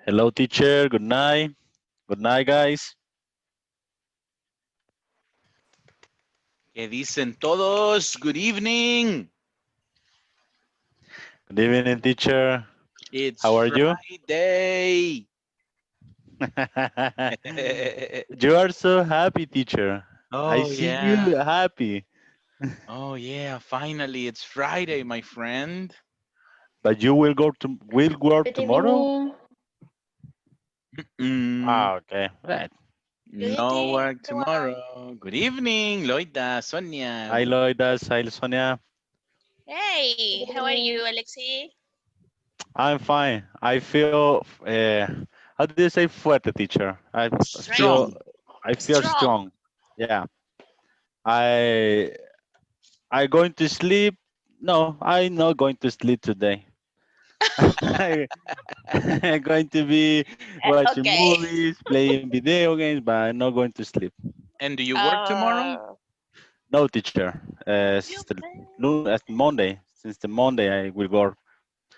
Hello, teacher. Good night. Good night, guys. ¿Qué dicen todos? Good evening. Good evening, teacher. It's How are you? Friday. You are so happy, teacher. I Oh, see you yeah. happy. Oh, yeah. Finally, it's Friday, my friend. But you will work Good tomorrow? evening. Mm, Ah, okay. Right. Good no evening, work everyone. tomorrow. Good evening, Loida, Sonia. Hi, Loidas. Hi, Sonia. Hey, Good how are evening. you, Alexi? I'm fine. I feel, how do you say fuerte, teacher? Strength. Strong. I feel Strong. strong. Yeah. I, I going to sleep. No, I'm not going to sleep today. I'm going to be watching Okay. movies, playing video games, but I'm not going to sleep. And do you work tomorrow? Uh, No, teacher. you At Monday, since the Monday I will go.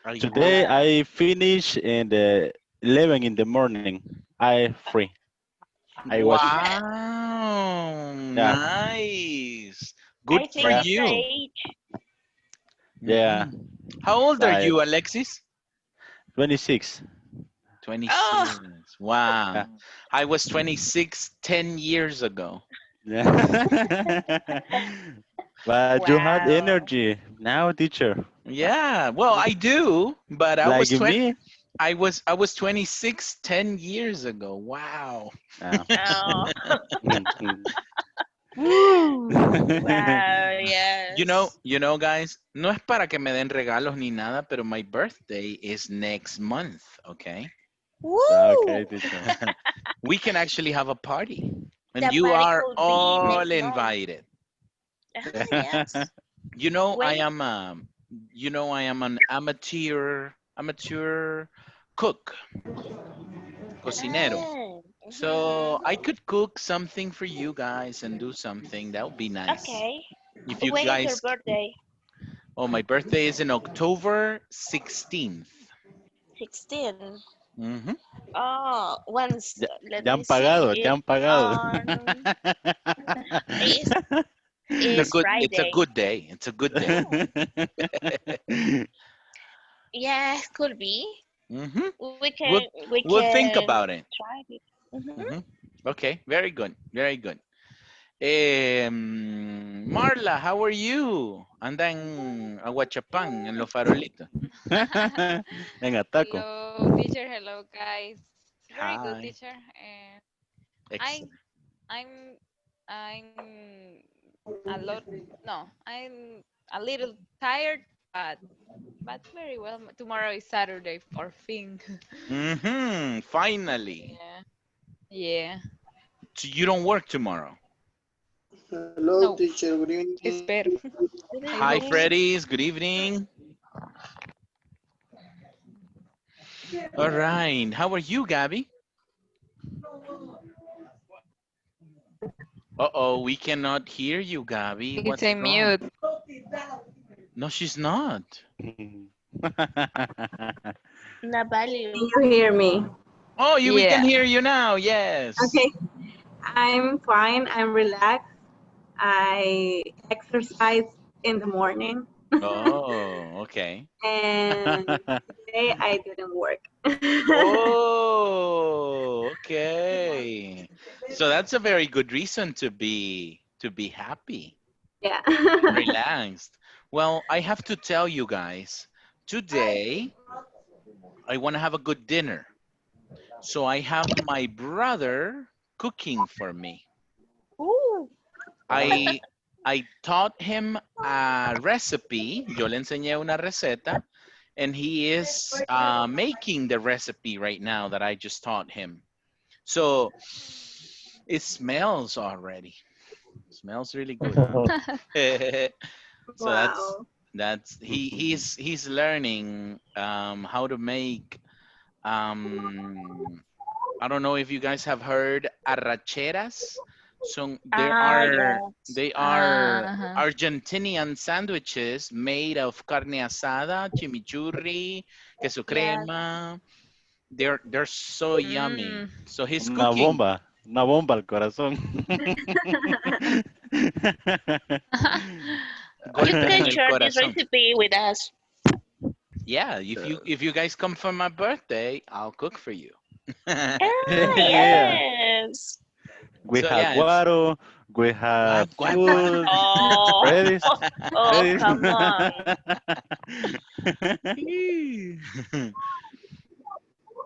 Are you Today working? uh, I finish in the 11 in the morning. I free. I was, Wow. yeah, Nice. Good I for think yeah, it's you. age. yeah. Mhm. How old are Like you, Alexis? 26. Oh, 26. Yeah, Wow. I was 26 10 years ago. yeah. But you had wow. energy now, teacher. Yeah, well, I do, but Like me. I was 26 10 years ago. Wow. Yeah. Oh, Woo! wow, yes. Guys, no es para que me den regalos ni nada, pero my birthday is next month, okay? Okay, Woo! teacher. We can actually have a party, and The you party are could be all next month. invited. Yes. You know, I When? am I am an amateur cook, cocinero. So Mhm. I could cook something for you guys and do something. That would be nice. Okay. If you When is your guys, birthday? oh, my birthday is in October 16th. 16. Hmm. Oh, once, Ya, let ya me han see. pagado, ya It's han pagado. on, is It's is it's a Friday. good day. It's a good day. Oh, yeah, could be. Hmm. We'll We we'll think can about it. try it. Mhm. Hmm. Okay, very good, very good. Marla, how are you? Anda en Aguachapán, en Los Farolitos. En ataco. Hello, teacher. Hello, guys. Very good, Hi. teacher. And I, Excellent. I'm a lot. No, I'm a little tired, but very well. Tomorrow is Saturday for thing. Finally. Yeah, yeah. So you don't work tomorrow. Hello, No, teacher. Good evening. espero. Good I Hi, hope so. evening. Freddy's. Good evening. All right. How are you, Gabby? Uh-oh, we cannot hear you, Gabby. It's What's a wrong? mute. No, she's not. Na value. Can you hear me? Oh, we can Yeah. hear you now. Yes. Okay, I'm fine. I'm relaxed. I exercise in the morning, Oh, okay. and today I didn't work. Oh, okay. So that's a very good reason to be happy Yeah. and relaxed. Well, I have to tell you guys, today I want to have a good dinner. So I have my brother cooking for me. Ooh. I I taught him a recipe. Yo le enseñé una receta, and he is making the recipe right now that I just taught him. So it smells already. Smells really good. So Wow. he's learning how to make um I don't know if you guys have heard arracheras. So Ah, yes. they are Uh-huh. Argentinian sandwiches made of carne asada, chimichurri, queso Yes. crema, They're so yummy. Mm. So he's cooking. Una bomba al corazón. You Golpes can en el share this corazón. recipe with us. Yeah, if you guys come for my birthday, I'll cook for you. Ah, Yeah. yes. We So have yeah, it's guaro, we have what? food. Oh, Freddy's, oh, Freddy's. come on.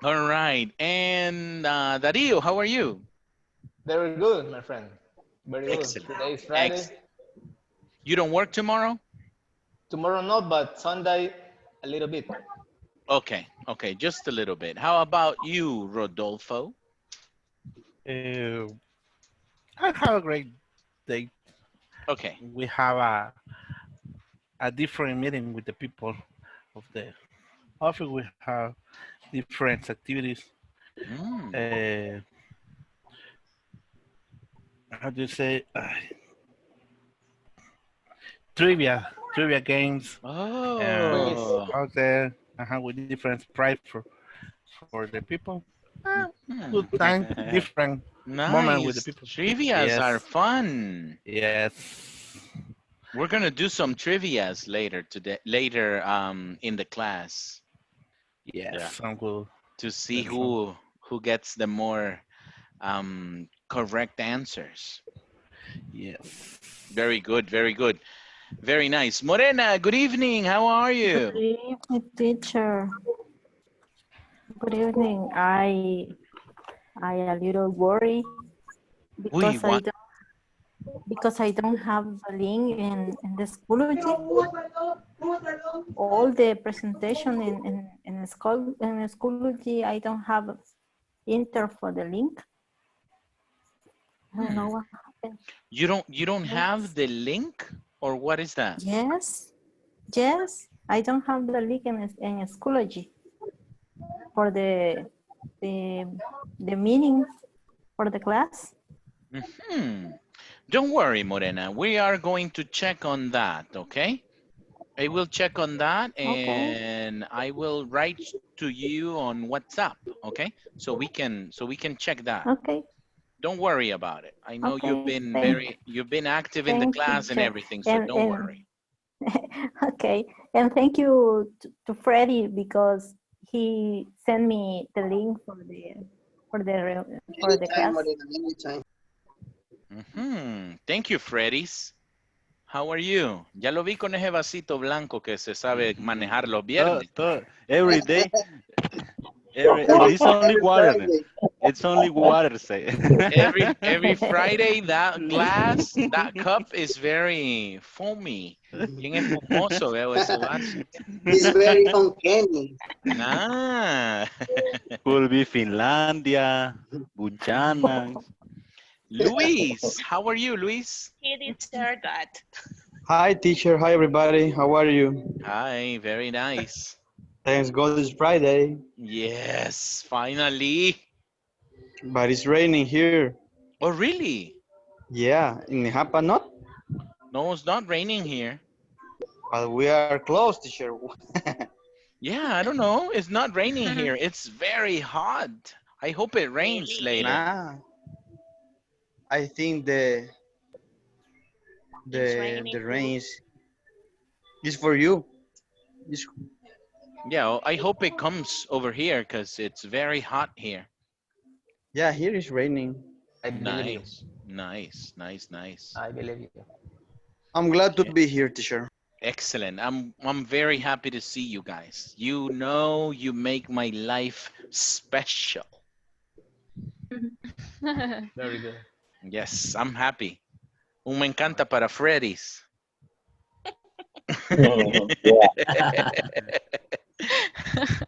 All right. And Darío, how are you? Very good, my friend. Very good. Excellent. Today is Friday. Excellent. You don't work tomorrow? Tomorrow not, but Sunday a little bit. Okay. Okay. Just a little bit. How about you, Rodolfo? Uh, I have a great day. Okay. We have a different meeting with the people of the office. We have different activities. Mm. Uh, how do you say? Trivia games Quiz. Oh. out there. With different prize for the people. Hmm. Good time, different moment with the Nice. people. Trivias are Yes, fun. yes, We're gonna do some trivias later today, later in the class Yeah. yes. I'm good. to see That's all. who gets the more correct answers. Yes. Very good, very good. Very nice. Morena, good evening. How are Good you? evening, teacher. Good evening. I a little worried We because want. I don't have the link in the Schoology. All the presentation in Schoology, I don't have enter for the link. I don't know what happened. You don't have Yes. the link, or what is that? Yes. Yes. I don't have the link in Schoology for the the meaning for the class. Hmm. Don't worry, Morena. We are going to check on that, okay? I will check on that Okay. and I will write to you on WhatsApp, okay? So we can check that. Okay. Don't worry about it. I know Okay. you've been active in the Thank you, class and teacher. everything, so don't And worry. okay. And thank you to Freddie because he sent me the link for the Anytime, class. Marina, anytime. Thank you, Freddy's. How are you? Ya lo vi con ese vasito blanco que se sabe manejar los viernes. Every day, Every, it's only every water. Friday. It's only water, say. Every Friday, that glass, that cup is very foamy. Bien espumoso veo ese vaso. It's very uncanny. Ah. Could be Finlandia, Buchanan. Luis, how are you, Luis? He did share that. Hi, teacher. Hi, everybody. How are you? Hi, very nice. Thanks God it's Friday, Yes, finally. but it's raining here. Oh, really? Yeah, in Japa not, No, it's not raining here. but we are close, teacher. Yeah, I don't know. It's not raining here. It's very hot. I hope it rains Really? later. Nah, I think the It's the raining the too. rain is for you. It's, Yeah, well, I hope it comes over here because it's very hot here. yeah, here is raining. I believe you. Nice, nice, nice, nice. I believe you. I'm glad to Yeah. be here, teacher. Excellent. I'm very happy to see you guys. You know, you make my life special. Very good. Yes, I'm happy. Un me encanta para Freddy's.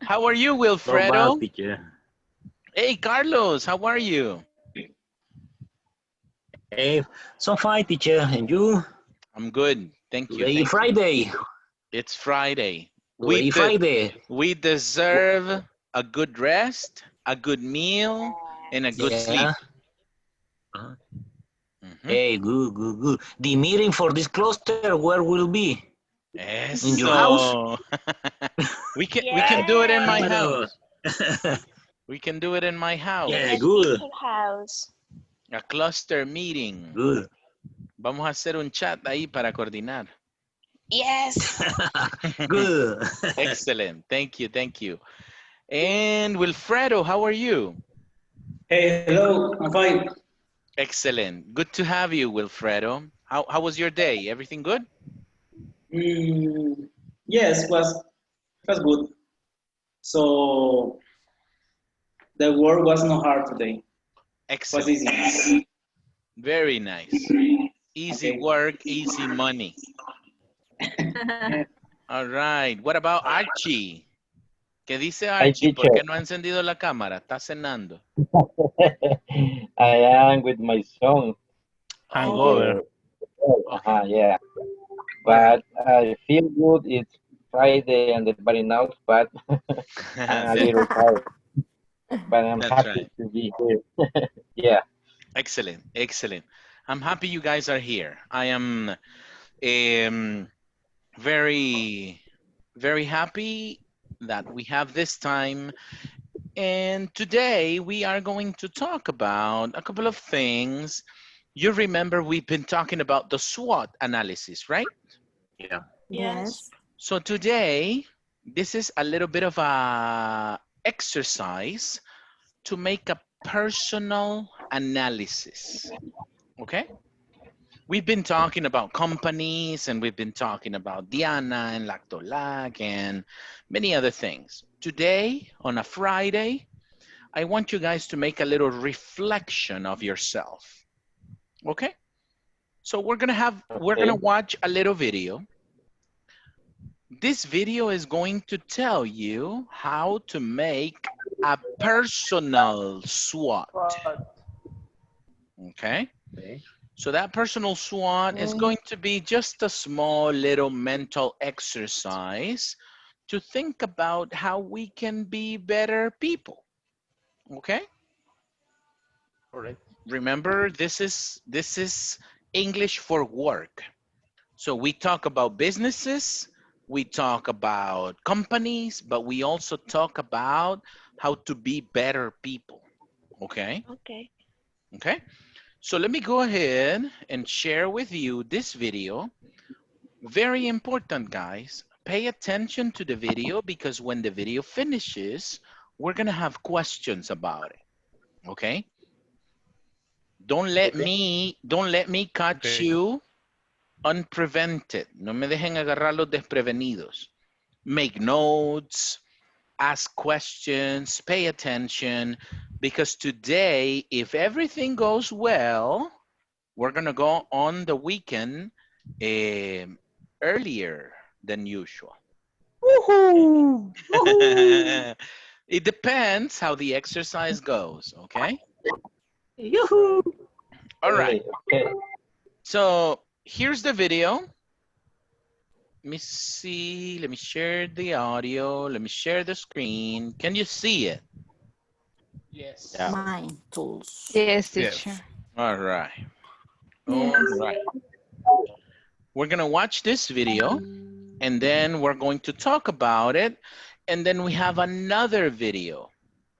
How are you, Not bad, Wilfredo? teacher. Hey, Carlos, how are you? Hey, so fine, teacher. And you? I'm good. Thank you. Today Thank you. Friday. It's Friday. Today Friday. We deserve a good rest, a good meal, and a good sleep. Yeah. Uh-huh. Mhm. Hey, good. The meeting for this cluster, where will be? In your house? Eso. We can do it in my Yes. house. We can do it in my house. Yeah, At good, her house. A cluster meeting. good. Vamos a hacer un chat ahí para coordinar. Yes. Good. Excellent. Thank you. Thank you. And Wilfredo, how are you? Hey, hello, I'm fine. Excellent. Good to have you, Wilfredo. How was your day? Everything good? Yes, was good. So the work was not hard today. Was Excellent. easy. Very nice. Easy Okay. work, easy money. All right. What about Archie? ¿Qué dice Hi, Archie? ¿Por teacher. qué no ha encendido la cámara? Está cenando. I am with my son. Hangover. Okay. Yeah. All right. But I feel good. It's Friday and everybody knows, but I'm a little tired. But I'm That's happy right. to be here. Yeah. Excellent. Excellent. I'm happy you guys are here. I am very, very happy that we have this time. And today we are going to talk about a couple of things. You remember we've been talking about the SWOT analysis, right? Yeah. Yes. So today, this is a little bit of a exercise to make a personal analysis, okay? We've been talking about companies and we've been talking about Diana and Lactolac and many other things. Today, on a Friday, I want you guys to make a little reflection of yourself, okay? So we're gonna watch a little video. This video is going to tell you how to make a personal SWOT, okay? So that personal SWOT is going to be just a small little mental exercise to think about how we can be better people, okay? All right. Remember, this is English for work. So we talk about businesses, we talk about companies, but we also talk about how to be better people, okay? Okay. Okay, so let me go ahead and share with you this video. Very important, guys. Pay attention to the video because when the video finishes, we're gonna have questions about it, okay? Don't let me catch you unprevented. No me dejen agarrarlos desprevenidos. Make notes, ask questions, pay attention, because today, if everything goes well, we're gonna go on the weekend earlier than usual. Woohoo! It depends how the exercise goes, okay? Yoo-hoo! All right, Okay. so here's the video. Let me see, let me share the audio, let me share the screen. Can you see it? Yes. Yeah. Mine tools. Yes, Yes. teacher. All right. All Yes. right. We're gonna watch this video and then we're going to talk about it. And then we have another video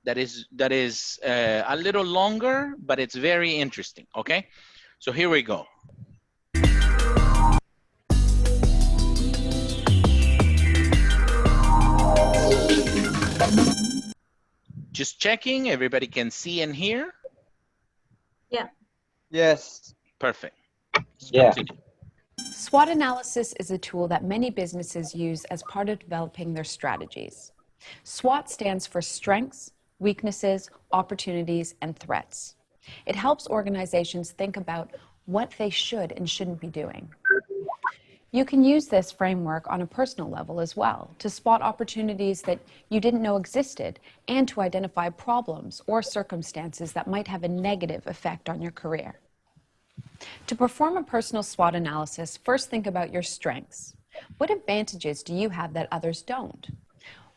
that is a little longer, but it's very interesting, okay? So here we go. Just checking, everybody can see and hear? Yeah. Yes. Perfect. Let's Yeah. continue. SWOT analysis is a tool that many businesses use as part of developing their strategies. SWOT stands for strengths, weaknesses, opportunities, and threats. It helps organizations think about what they should and shouldn't be doing. You can use this framework on a personal level as well to spot opportunities that you didn't know existed and to identify problems or circumstances that might have a negative effect on your career. To perform a personal SWOT analysis, first think about your strengths. What advantages do you have that others don't?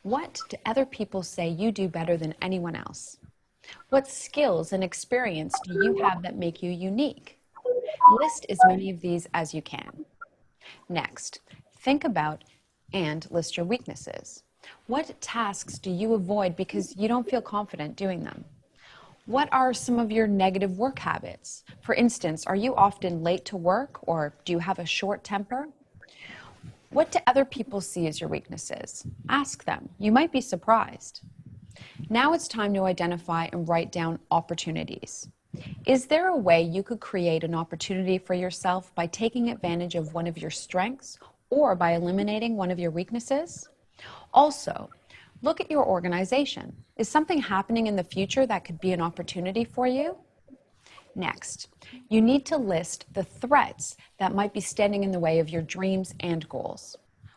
What do other people say you do better than anyone else? What skills and experience do you have that make you unique? List as many of these as you can. Next, think about and list your weaknesses. What tasks do you avoid because you don't feel confident doing them? What are some of your negative work habits? For instance, are you often late to work or do you have a short temper? What do other people see as your weaknesses? Ask them. You might be surprised. Now it's time to identify and write down opportunities. Is there a way you could create an opportunity for yourself by taking advantage of one of your strengths or by eliminating one of your weaknesses? Also, look at your organization. Is something happening in the future that could be an opportunity for you? Next, you need to list the threats that might be standing in the way of your dreams and goals.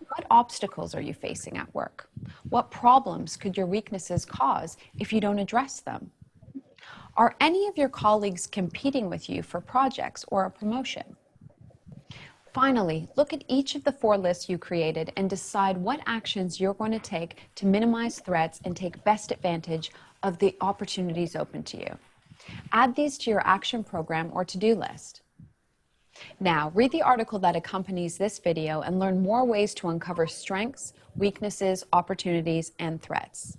What obstacles are you facing at work? What problems could your weaknesses cause if you don't address them? Are any of your colleagues competing with you for projects or a promotion? Finally, look at each of the 4 lists you created and decide what actions you're going to take to minimize threats and take best advantage of the opportunities open to you. Add these to your action program or to-do list. Now, read the article that accompanies this video and learn more ways to uncover strengths, weaknesses, opportunities, and threats.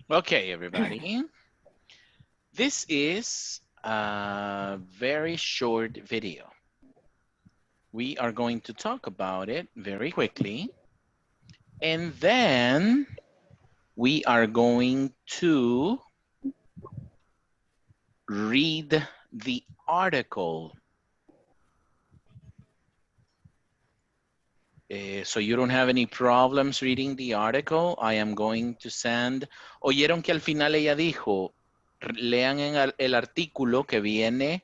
Okay, everybody. This is a very short video. We are going to talk about it very quickly. And then we are going to read the article. So you don't have any problems reading the article. I am going to send. Oyeron que al final ella dijo, lean en el artículo que viene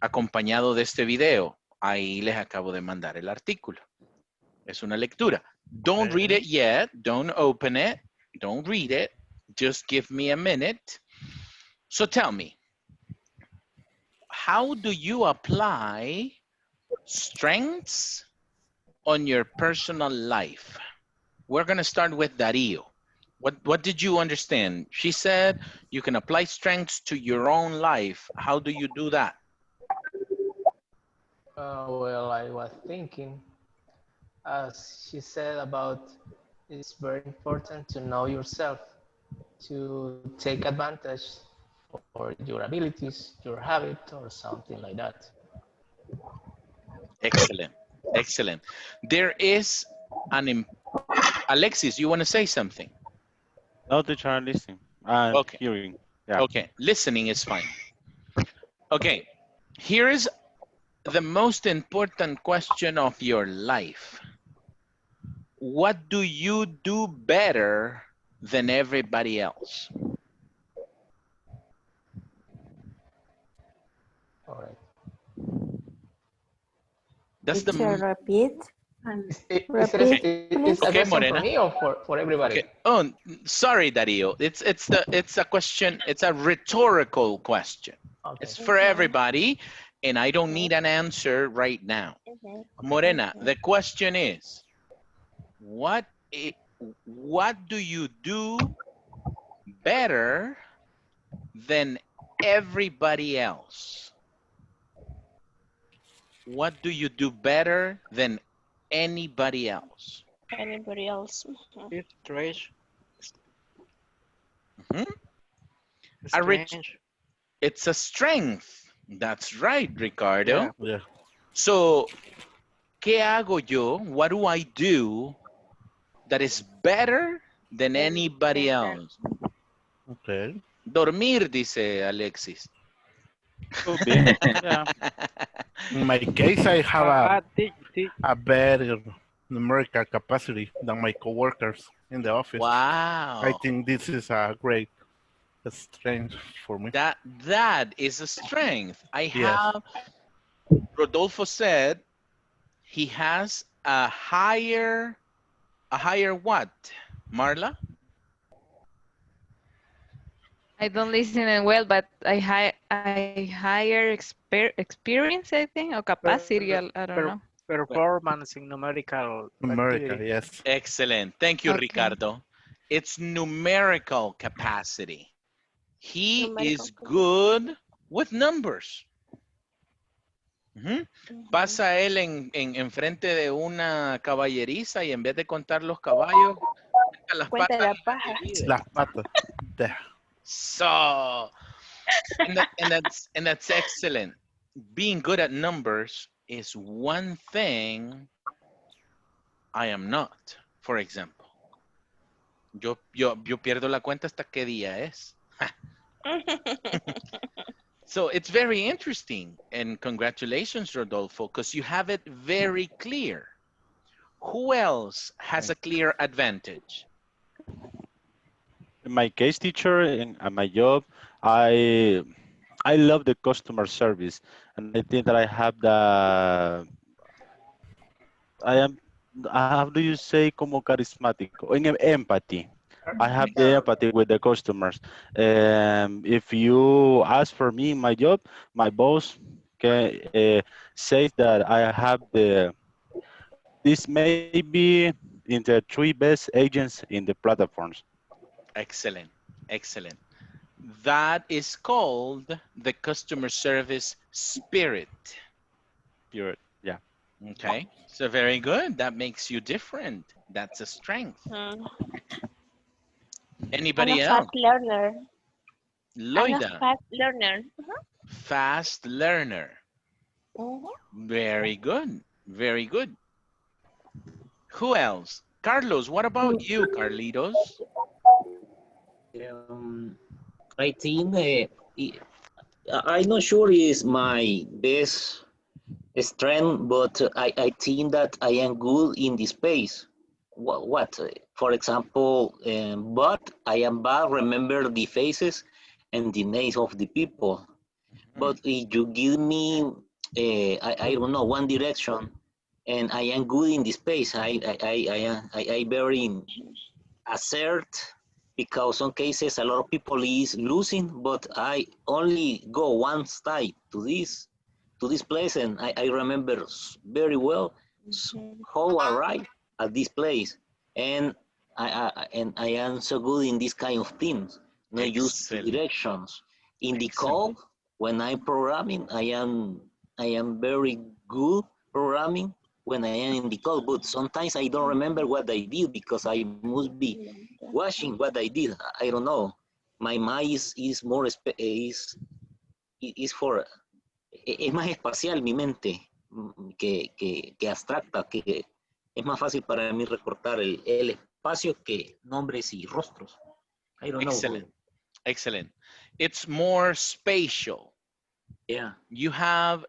acompañado de este video. Ahí les acabo de mandar el artículo. Es una lectura. Don't read it yet. Don't open it. Don't read it. Just give me a minute. So tell me, how do you apply strengths on your personal life? We're going to start with Darío. What did you understand? She said you can apply strengths to your own life. How do you do that? Well, I was thinking, as she said about, it's very important to know yourself, to take advantage for your abilities, your habit, or something like that. Excellent, excellent. There is an, Alexis, you want to say something? No, teacher, I'm listening. Okay. Hearing. Yeah. Okay, listening is fine. Okay, here is the most important question of your life. What do you do better than everybody else? All right. That's the repeat. It's a okay, question Morena. for me or for everybody? Okay. Oh, sorry, Darío. It's a question. It's a rhetorical question. Okay. It's for everybody, and I don't need an answer right now. Morena, the question is, what do you do better than everybody else? What do you do better than anybody else? Anybody else? It's trash. It's a strength. That's right, Ricardo. Yeah. So, ¿qué hago yo? What do I do that is better than anybody else? Okay. Dormir, dice Alexis. Could be. Yeah. In my case, I have a better numerical capacity than my coworkers in the office. Wow. I think this is a great strength for me. That is a strength. I Yes. have, Rodolfo said he has a higher what? Marla? I don't listen in well, but I higher experience, I think, or capacity. I don't know. Performance in numerical activity. Yes. Excellent. Thank you, Okay. Ricardo. It's numerical capacity. He is good with numbers. Ujú. Pasa él en frente de una caballeriza y en vez de contar los caballos, cuenta las Cuenta patas la y las paja. divide. Las patas. There. So, and that's excellent. Being good at numbers is one thing I am not. For example, yo pierdo la cuenta hasta qué día es. So it's very interesting, and congratulations, Rodolfo, because you have it very clear. Who else has a clear advantage? In my case, teacher, at my job, I I love the customer service, and I think that I have the I am how do you say como carismático? Empathy. I have the empathy with the customers. If you ask for me in my job, my boss can says that I have this maybe in the 3 best agents in the platforms. Excellent, excellent. That is called the customer service spirit. Pure, yeah. Okay, so very good. That makes you different. That's a strength. Mm. I'm a Anybody fast else? learner. I'm a Loida, fast learner. fast learner. Mhm. Very good, very good. Who else? Carlos, what about you, Carlitos? I think I'm not sure is my best strength, but I think that I am good in the space. What? For example, but I am bad remember the faces and the names of the people. But if you give me, I don't know, one direction, and I am good in the space, I very assert because some cases a lot of people is losing, but I only go one side to this place, and I remember very well how I arrive at this place, and I am so good in this kind of things. Not use the Excellent, directions in the excellent. call when I'm programming. I am very good programming when I am in the call, but sometimes I don't remember what I did because I must be watching what I did. I don't know. My mind is more is for es más espacial mi mente que abstracta, que es más fácil para mí recortar el espacio que nombres y rostros. I don't know. Excellent, excellent. It's more spatial. Yeah. You have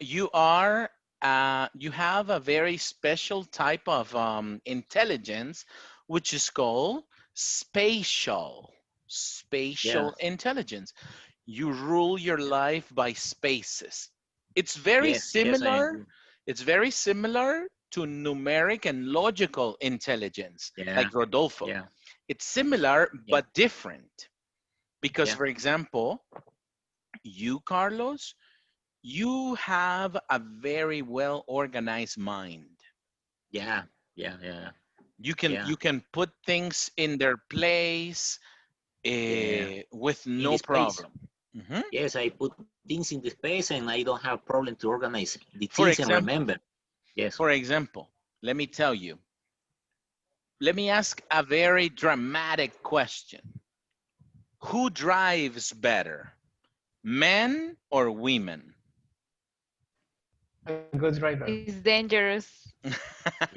a very special type of intelligence, which is called spatial intelligence. You rule your life by spaces. It's very Yes, I similar. agree. It's very similar to numeric and logical intelligence, Yeah, like Rodolfo. yeah, It's similar yeah, but different because, yeah, for example, you, Carlos, you have a very well organized mind. yeah, yeah, yeah, yeah, You can put things in their place yeah. with In no the space. problem. Mhm. Yes, I put things in the space and I don't have problem to organize the For things and example, remember. Yes. let me tell you. Let me ask a very dramatic question. Who drives better, men or women? A good driver. It's dangerous.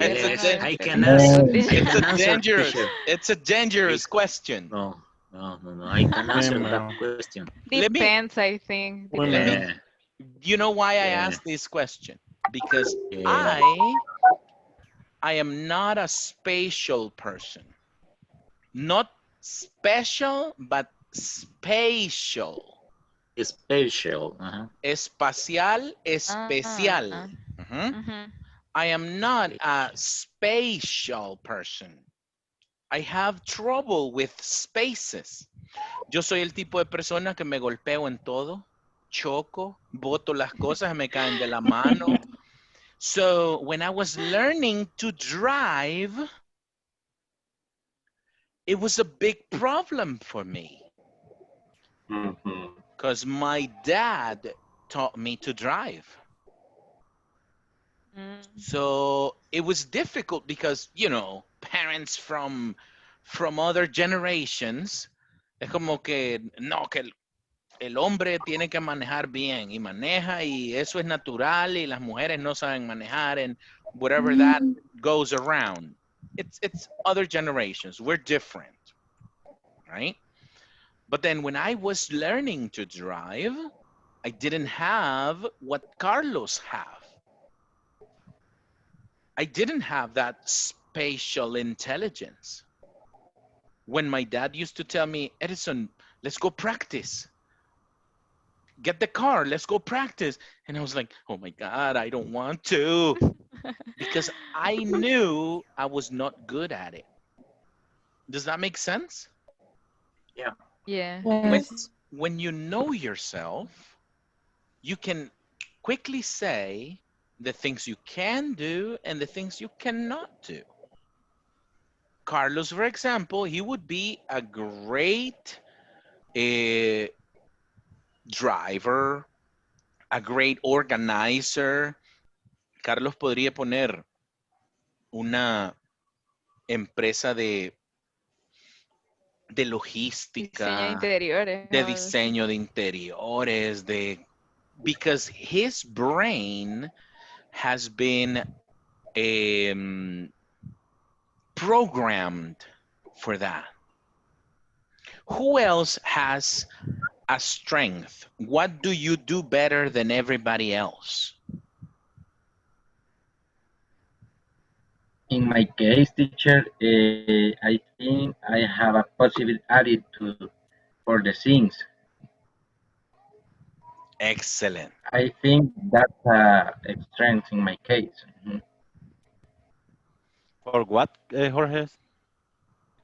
I It's a don't Yes, know da- if I it can is a answer. good I it's a can decision. answer, dangerous teacher. it's a I, dangerous question. no. I can answer that Female. question. Let me Depends, I think. let me Women. Yeah, you know why I yeah, asked this question? Because yeah. I am not a spatial person. Not special, but spatial. Special. Uh-huh. Espacial, Ah, especial. Mhm. mhm. I am not a Special. spatial person. I have trouble with spaces. Yo soy el tipo de persona que me golpeo en todo, choco, boto las cosas, me caen de la mano. So when I was learning to drive, it was a big problem for me Mhm. because my dad taught me to drive. So it was difficult because, you know, parents from other generations, es como que, no, que el hombre tiene que manejar bien y maneja y eso es natural y las mujeres no saben manejar and whatever that goes around. It's other generations. We're different, right? But then when I was learning to drive, I didn't have what Carlos have. I didn't have that spatial intelligence. When my dad used to tell me, Edison, let's go practice. Get the car, let's go practice. And I was like, oh my God, I don't want to. Because I knew I was not good at it. Does that make sense? Yeah. Yeah. When you know yourself, you can quickly say the things you can do and the things you cannot do. Carlos, for example, he would be a great driver, a great organizer. Carlos podría poner una empresa de Diseño de logística, interiores o de algo así. diseño de interiores, because his brain has been programmed for that. Who else has a strength? What do you do better than everybody else? In my case, teacher, I think I have a positive attitude for the things. Excellent. I think that's a strength in my case. For what, Jorge?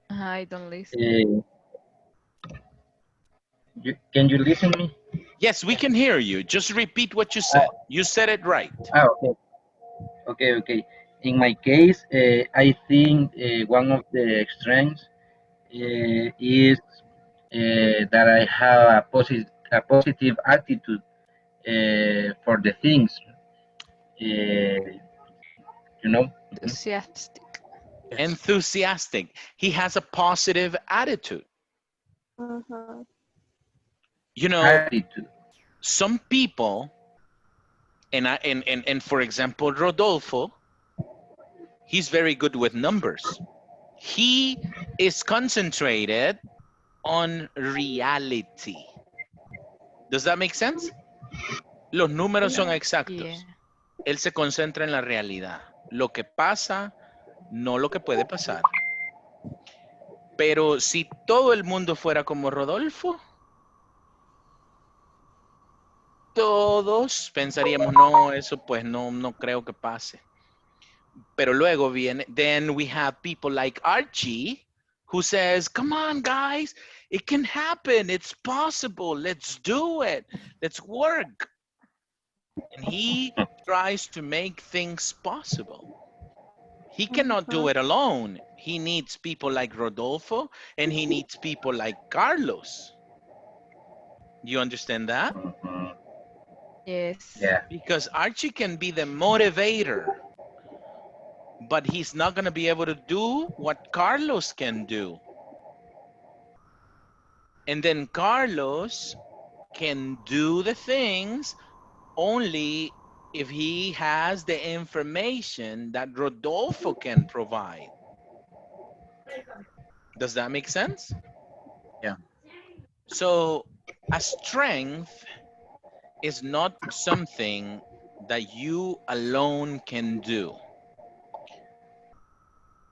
I don't listen. Can you listen me? Yes, we can hear you. Just repeat what you said. You said it right. Okay. Okay. In my case, I think one of the strengths is that I have a positive attitude for the things. You know. Enthusiastic. Enthusiastic. He has a positive attitude. You know, Attitude. some people, and for example, Rodolfo, he's very good with numbers. He is concentrated on reality. Does that make sense? Los números son exactos. Él se concentra en la realidad. Lo que pasa, no lo que puede pasar. Pero si todo el mundo fuera como Rodolfo, todos pensaríamos, no, eso pues no creo que pase. Pero luego viene, then we have people like Archie, who says, come on, guys, it can happen. It's possible. Let's do it. Let's work. And he tries to make things possible. He cannot do it alone. He needs people like Rodolfo and he needs people like Carlos. You understand that? Yes. Yeah. Because Archie can be the motivator, but he's not going to be able to do what Carlos can do. And then Carlos can do the things only if he has the information that Rodolfo can provide. Does that make sense? Yeah. So a strength is not something that you alone can do.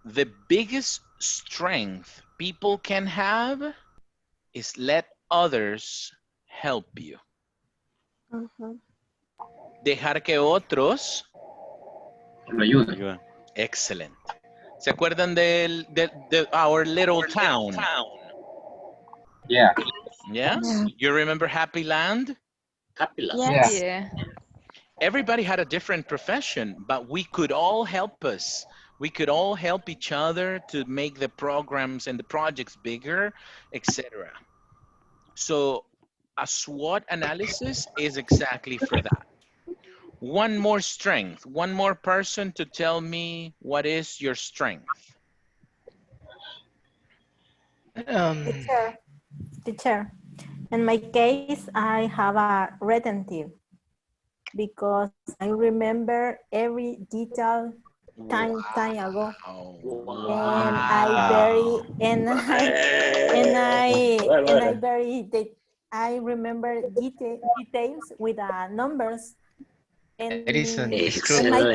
The biggest strength people can have is let others help you. Dejar que otros Lo ayuda. Excellent. ¿Se acuerdan de our little town? Yeah. Yes? You remember Happy Land? Happy Land. Yes. Yeah. Everybody had a different profession, but we could all help us. We could all help each other to make the programs and the projects bigger, etc. So a SWOT analysis is exactly for that. One more strength. One more person to tell me what is your strength. Teacher, teacher. In my case, I have a retentive because I remember every detail time ago. And I very Wow. I remember details with numbers. And Edison is in my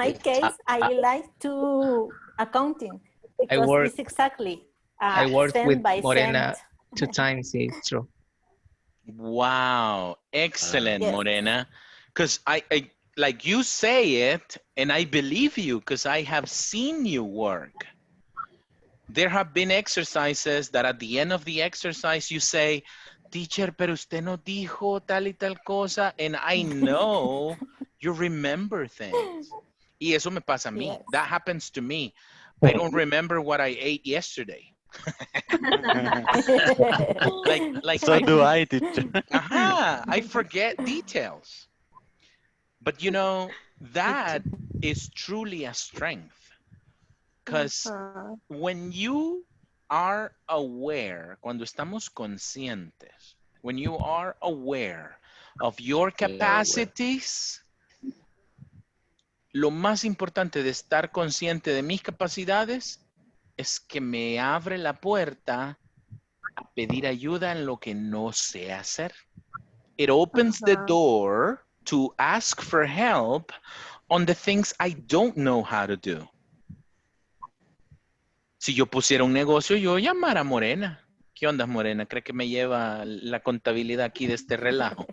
Excellent. case, I like to accounting I because work it's exactly I worked with cent by cent. Morena 2 times. It's true. Wow. Excellent, Yes. Morena. Because I, like you say it, and I believe you because I have seen you work. There have been exercises that at the end of the exercise you say, teacher, pero usted no dijo tal y tal cosa. And I know you remember things. Y eso me pasa a mí. Yes. That happens to me. I don't remember what I ate yesterday. like So do I, teacher. I forget details. But you know, that is truly a strength. Because when you are aware, cuando estamos conscientes, when you are aware of your capacities, lo más importante de estar consciente de mis capacidades es que me abre la puerta a pedir ayuda en lo que no sé hacer. It opens the door to ask for help on the things I don't know how to do. Si yo pusiera un negocio, yo llamara a Morena. ¿Qué onda, Morena? ¿Cree que me lleva la contabilidad aquí de este relajo?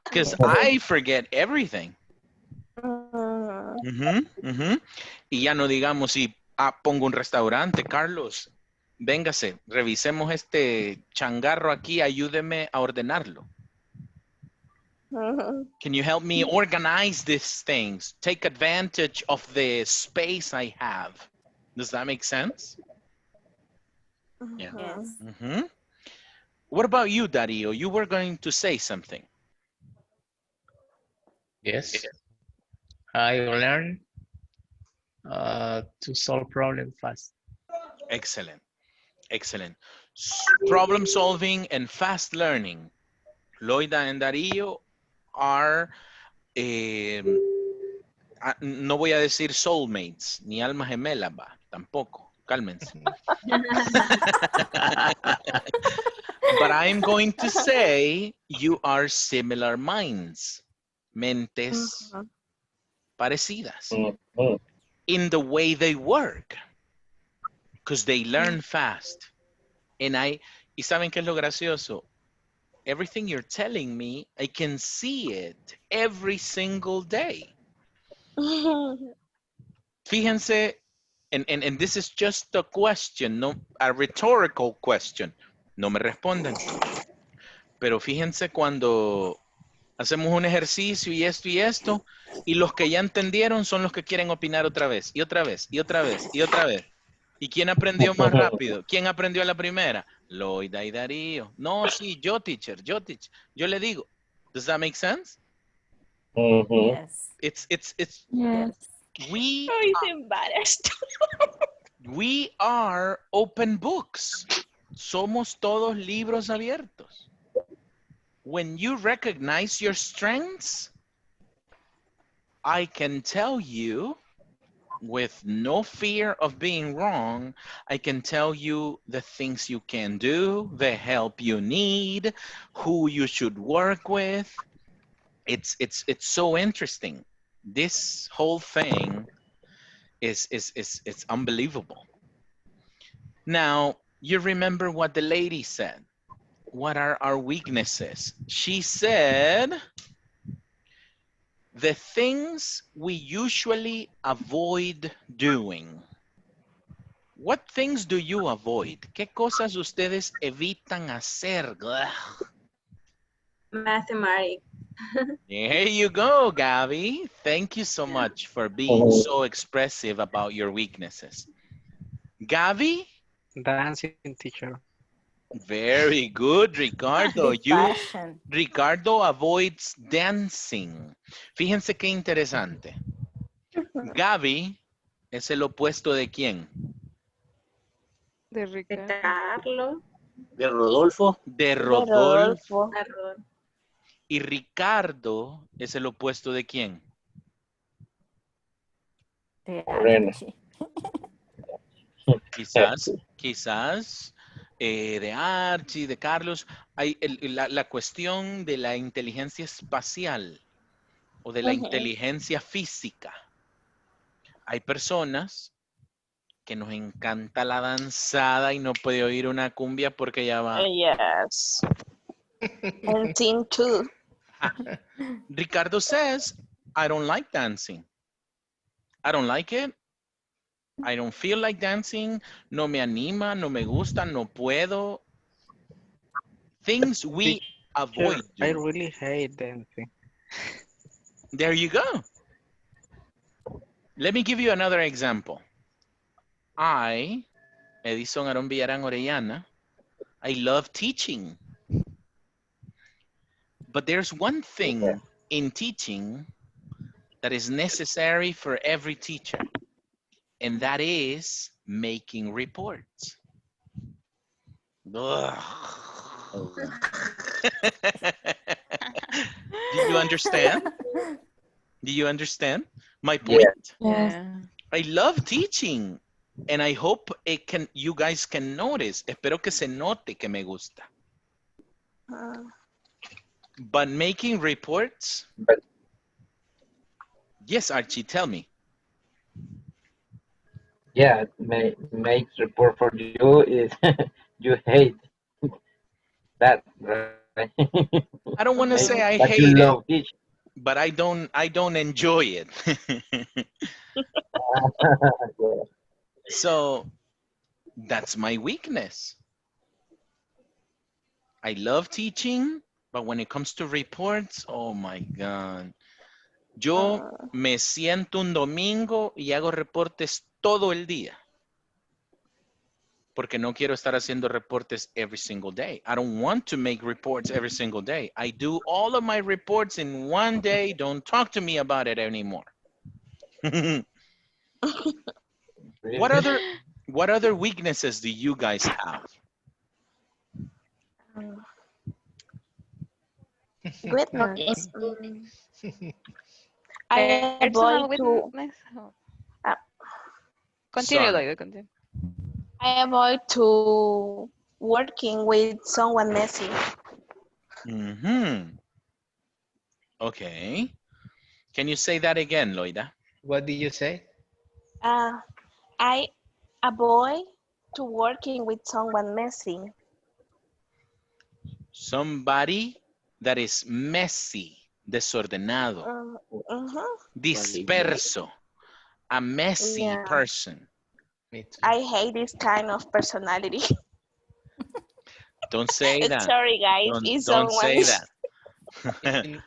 Because I forget everything. Y ya no digamos si pongo un restaurante, Carlos, véngase, revisemos este changarro aquí, ayúdeme a ordenarlo. Can you help me organize these things? Take advantage of the space I have. Does that make sense? Yeah. Yes. What about you, Dario? You were going to say something. Yes. I learn to solve problems fast. Excellent. Excellent. Problem solving and fast learning. Loida and Dario are, no voy a decir soulmates, ni alma gemela, va, tampoco. Cálmense. But I'm going to say you are similar minds. Mentes parecidas. In the way they work. Because they learn fast. Y ¿saben qué es lo gracioso? Everything you're telling me, I can see it every single day. Fíjense, and this is just a question, no, a rhetorical question. No me respondan. Pero fíjense cuando hacemos un ejercicio y esto, y los que ya entendieron son los que quieren opinar otra vez, y otra vez, y otra vez, y otra vez. ¿Y quién aprendió más rápido? ¿Quién aprendió a la primera? Loida y Darío. No, sí, yo, teacher. Yo le digo. Does that make sense? Yes. It's Yes. we embarrassed. we are open books. Somos todos libros abiertos. When you recognize your strengths, I can tell you with no fear of being wrong, I can tell you the things you can do, the help you need, who you should work with. It's so interesting. This whole thing is it's unbelievable. Now, you remember what the lady said. What are our weaknesses? She said, the things we usually avoid doing. What things do you avoid? ¿Qué cosas ustedes evitan hacer? Mathematics. There you go, Gabby. Thank you so much for being so expressive about your weaknesses. Gabby? Dancing teacher. Very good, Ricardo. The fashion. Ricardo avoids dancing. Fíjense qué interesante. Gaby es el opuesto de quién? De De Ricardo. Carlos. De Rodolfo. De De Rodolfo. Rodolfo. Y Ricardo es el opuesto de quién? De Morena. Archie. Quizás de Archie, de Carlos. Hay la cuestión de la inteligencia espacial o de la inteligencia física. Hay personas que nos encanta la danzada y no puede oír una cumbia porque ya va. Yes. INT2. Ricardo says, I don't like dancing. I don't like it. I don't feel like dancing. No me anima, no me gusta, no puedo. Things we avoid I doing. really hate dancing. There you go. Let me give you another example. I, Edison Aarón Villarán Orellana, I love teaching. But there's one thing in teaching that is necessary for every teacher, and that is making reports. Do you understand? Do you understand my point? Yeah. I love teaching, and I hope you guys can notice. Espero que se note que me gusta. But making reports. Yes, Archie, tell me. Yeah, makes report for you is you hate that, right? I don't want to say I But you hate it, love teaching. but I don't enjoy it. Yeah. So that's my weakness. I love teaching, but when it comes to reports, oh my God. Yo me siento un domingo y hago reportes todo el día. Porque no quiero estar haciendo reportes every single day. I don't want to make reports every single day. I do all of my reports in one day. Don't talk to me about it anymore. What other weaknesses do you guys have? Goodness. I Personal avoid to. witness. Continue, Sorry. Loida, continue. I avoid to working with someone messy. Okay. Can you say that again, Loida? What did you say? I avoid to working with someone messy. Somebody that is messy, desordenado, disperso, a messy Yeah. person. I hate this kind of personality. Don't say that. Sorry, guys. It's Don't someone. say that.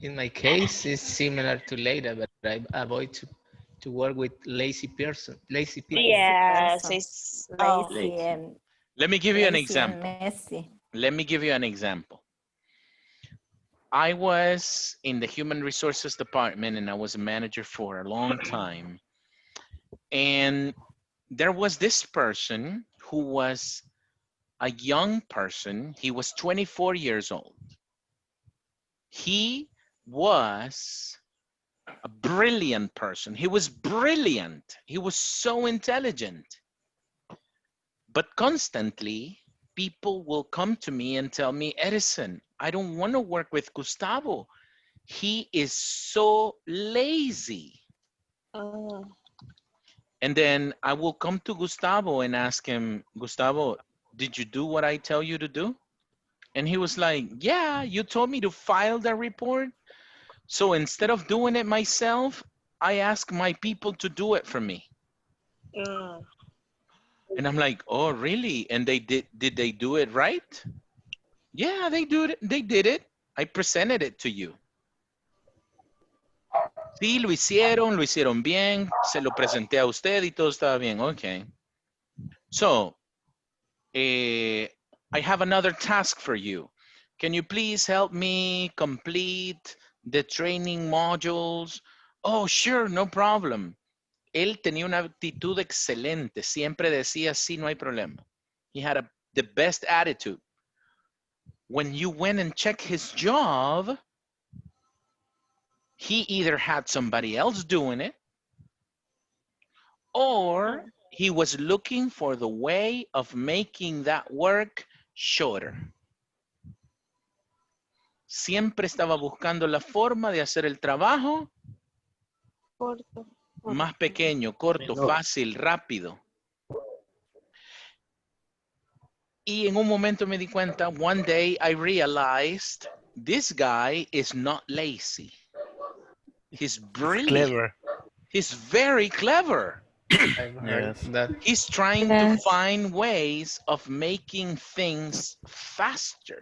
In my case, it's similar to Leila, but I avoid to work with lazy people. Yes, it's Lazy and Let me give you an lazy and example. messy. Let me give you an example. I was in the human resources department and I was a manager for a long time. And there was this person who was a young person. He was 24 years old. He was a brilliant person. He was brilliant. He was so intelligent. But constantly, people will come to me and tell me, Edison, I don't want to work with Gustavo. He is so lazy. And then I will come to Gustavo and ask him, Gustavo, did you do what I tell you to do? And he was like, yeah, you told me to file the report. So instead of doing it myself, I ask my people to do it for me. And I'm like, oh, really? And did they do it right? Yeah, they did it. I presented it to you. Sí, lo hicieron bien, se lo presenté a usted y todo estaba bien. Okay. So, I have another task for you. Can you please help me complete the training modules? Oh, sure, no problem. Él tenía una actitud excelente. Siempre decía, sí, no hay problema. He had the best attitude. When you went and checked his job, he either had somebody else doing it or he was looking for the way of making that work shorter. Siempre estaba buscando la forma de hacer el trabajo Corto. más pequeño, corto, fácil, rápido. Y en un momento me di cuenta, one day I realized this guy is not lazy. He's brilliant. Clever. He's very clever. I've heard Yes. that. He's trying to find ways of making things faster.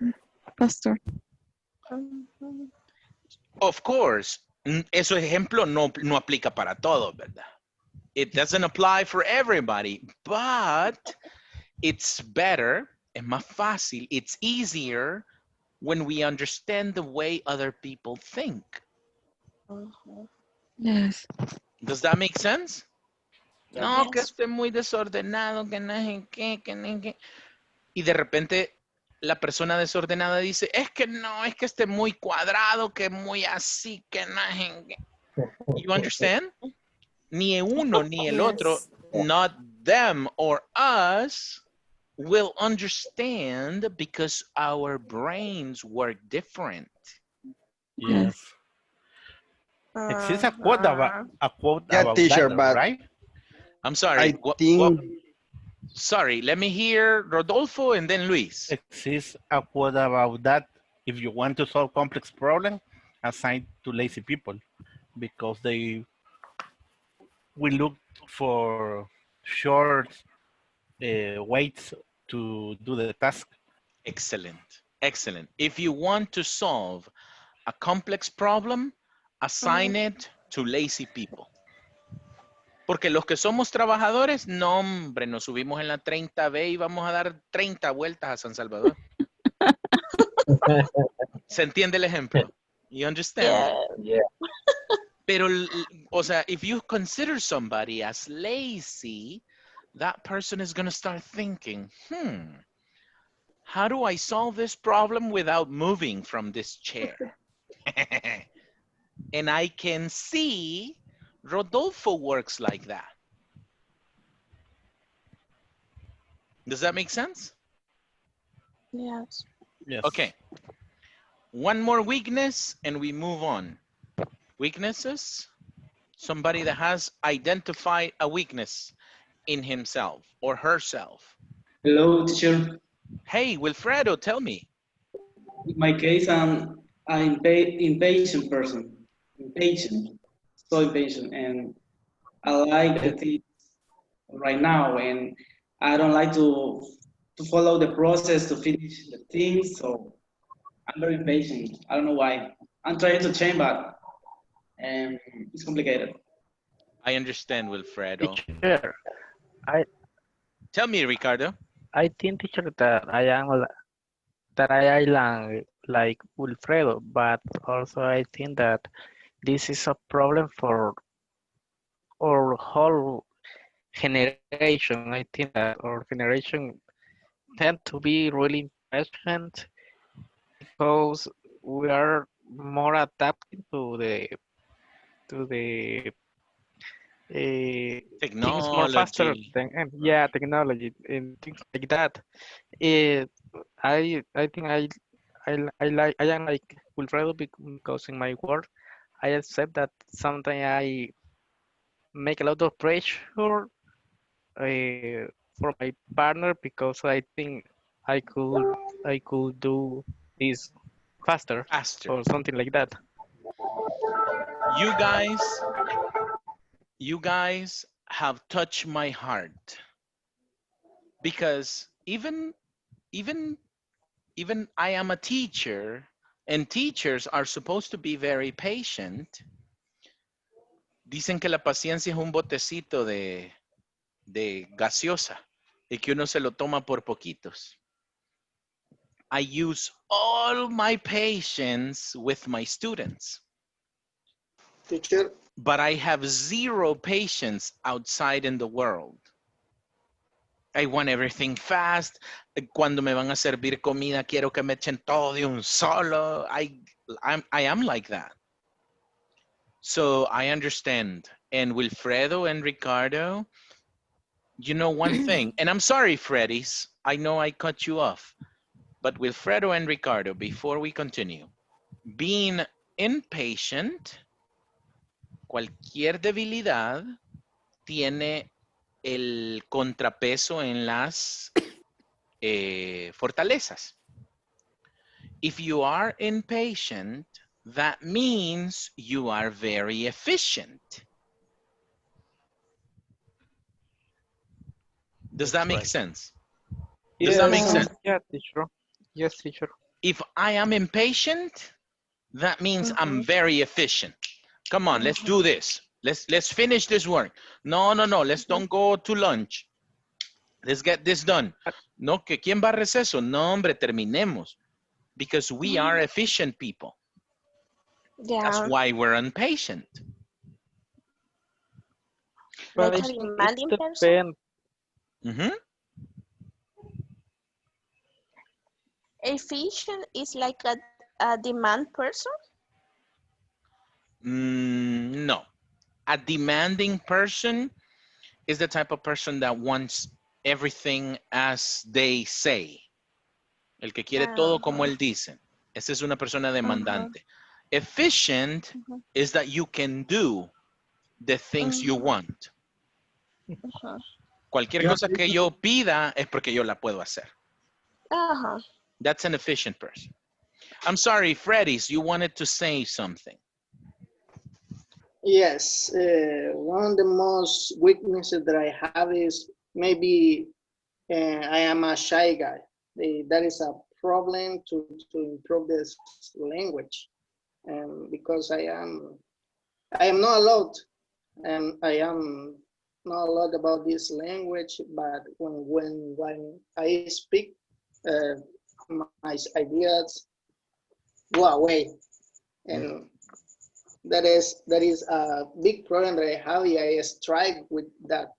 Pastor. Of course, eso ejemplo no aplica para todos, ¿verdad? It doesn't apply for everybody, but it's better, es más fácil, it's easier when we understand the way other people think. Yes. Does that make sense? No, que Yes. esté muy desordenado, que no sé qué, que no sé qué. Y de repente la persona desordenada dice, es que no, es que esté muy cuadrado, que muy así, que no sé qué. You understand? Ni uno ni el otro, Yes. not them or us, will understand because our brains work different. Yes. Exists a quote about Yeah, teacher, that, but right? I'm sorry. I think Sorry, let me hear Rodolfo and then Luis. Exists a quote about that. If you want to solve complex problem, assign to lazy people because they will look for short ways to do the task. Excellent. Excellent. If you want to solve a complex problem, assign it to lazy people. Porque los que somos trabajadores, no, hombre, nos subimos en la 30B y vamos a dar 30 vueltas a San Salvador. ¿Se entiende el ejemplo? You understand? Yeah. Yeah. Pero, o sea, if you consider somebody as lazy, that person is going to start thinking, how do I solve this problem without moving from this chair? And I can see Rodolfo works like that. Does that make sense? Yes. Yes. Okay. One more weakness and we move on. Weaknesses. Somebody that has identified a weakness in himself or herself. Hello, teacher. Hey, Wilfredo, tell me. In my case, I'm impatient person. Impatient. So impatient. And I like the things right now. And I don't like to follow the process to finish the things. So I'm very impatient. I don't know why. I'm trying to change, but it's complicated. I understand, Wilfredo. Teacher, I Tell me, Ricardo. I think, teacher, that I am like Wilfredo, but also I think that this is a problem for our whole generation. I think that our generation tend to be really impatient because we are more adapting to the things more faster Technology. than technology and things like that. Eh, I think I am like Wilfredo because in my work I accept that sometimes I make a lot of pressure for my partner because I think I could do this faster Faster. or something like that. You guys have touched my heart because even I am a teacher and teachers are supposed to be very patient. Dicen que la paciencia es un botecito de gaseosa y que uno se lo toma por poquitos. I use all my patience with my students. Teacher, But I have zero patience outside in the world. I want everything fast. Cuando me van a servir comida, quiero que me echen todo de un solo. I am like that. So I understand. And Wilfredo and Ricardo, you know one thing, and I'm sorry, Freddy's, I know I cut you off, but Wilfredo and Ricardo, before we continue, being impatient, cualquier debilidad tiene el contrapeso en las fortalezas. If you are impatient, that means you are very efficient. Does that That's make right. sense? Does that make Yes, sense? yeah, teacher. Yes, teacher. If I am impatient, that means I'm very efficient. Come on, let's do this. Let's finish this work. No, let's don't go to lunch. Let's get this done. No, que quién va a receso? No, hombre, terminemos. Because we are efficient people. That's Yeah, why we're impatient. like But a I think it demanding person. depends. Mm-hmm. Efficient is like a demand person. No. A demanding person is the type of person that wants everything as they say. El que quiere todo como él dice. Esa es una persona demandante. Efficient is that you can do the things you want. Cualquier cosa que yo pida es porque yo la puedo hacer. That's an efficient person. I'm sorry, Freddy's, you wanted to say something. yes, one of the most weaknesses that I have is maybe I am a shy guy. That is a problem to improve this language, because I am not allowed, and I am not allowed about this language. But when I speak, my ideas go away, and that is a big problem that I have. I strike with that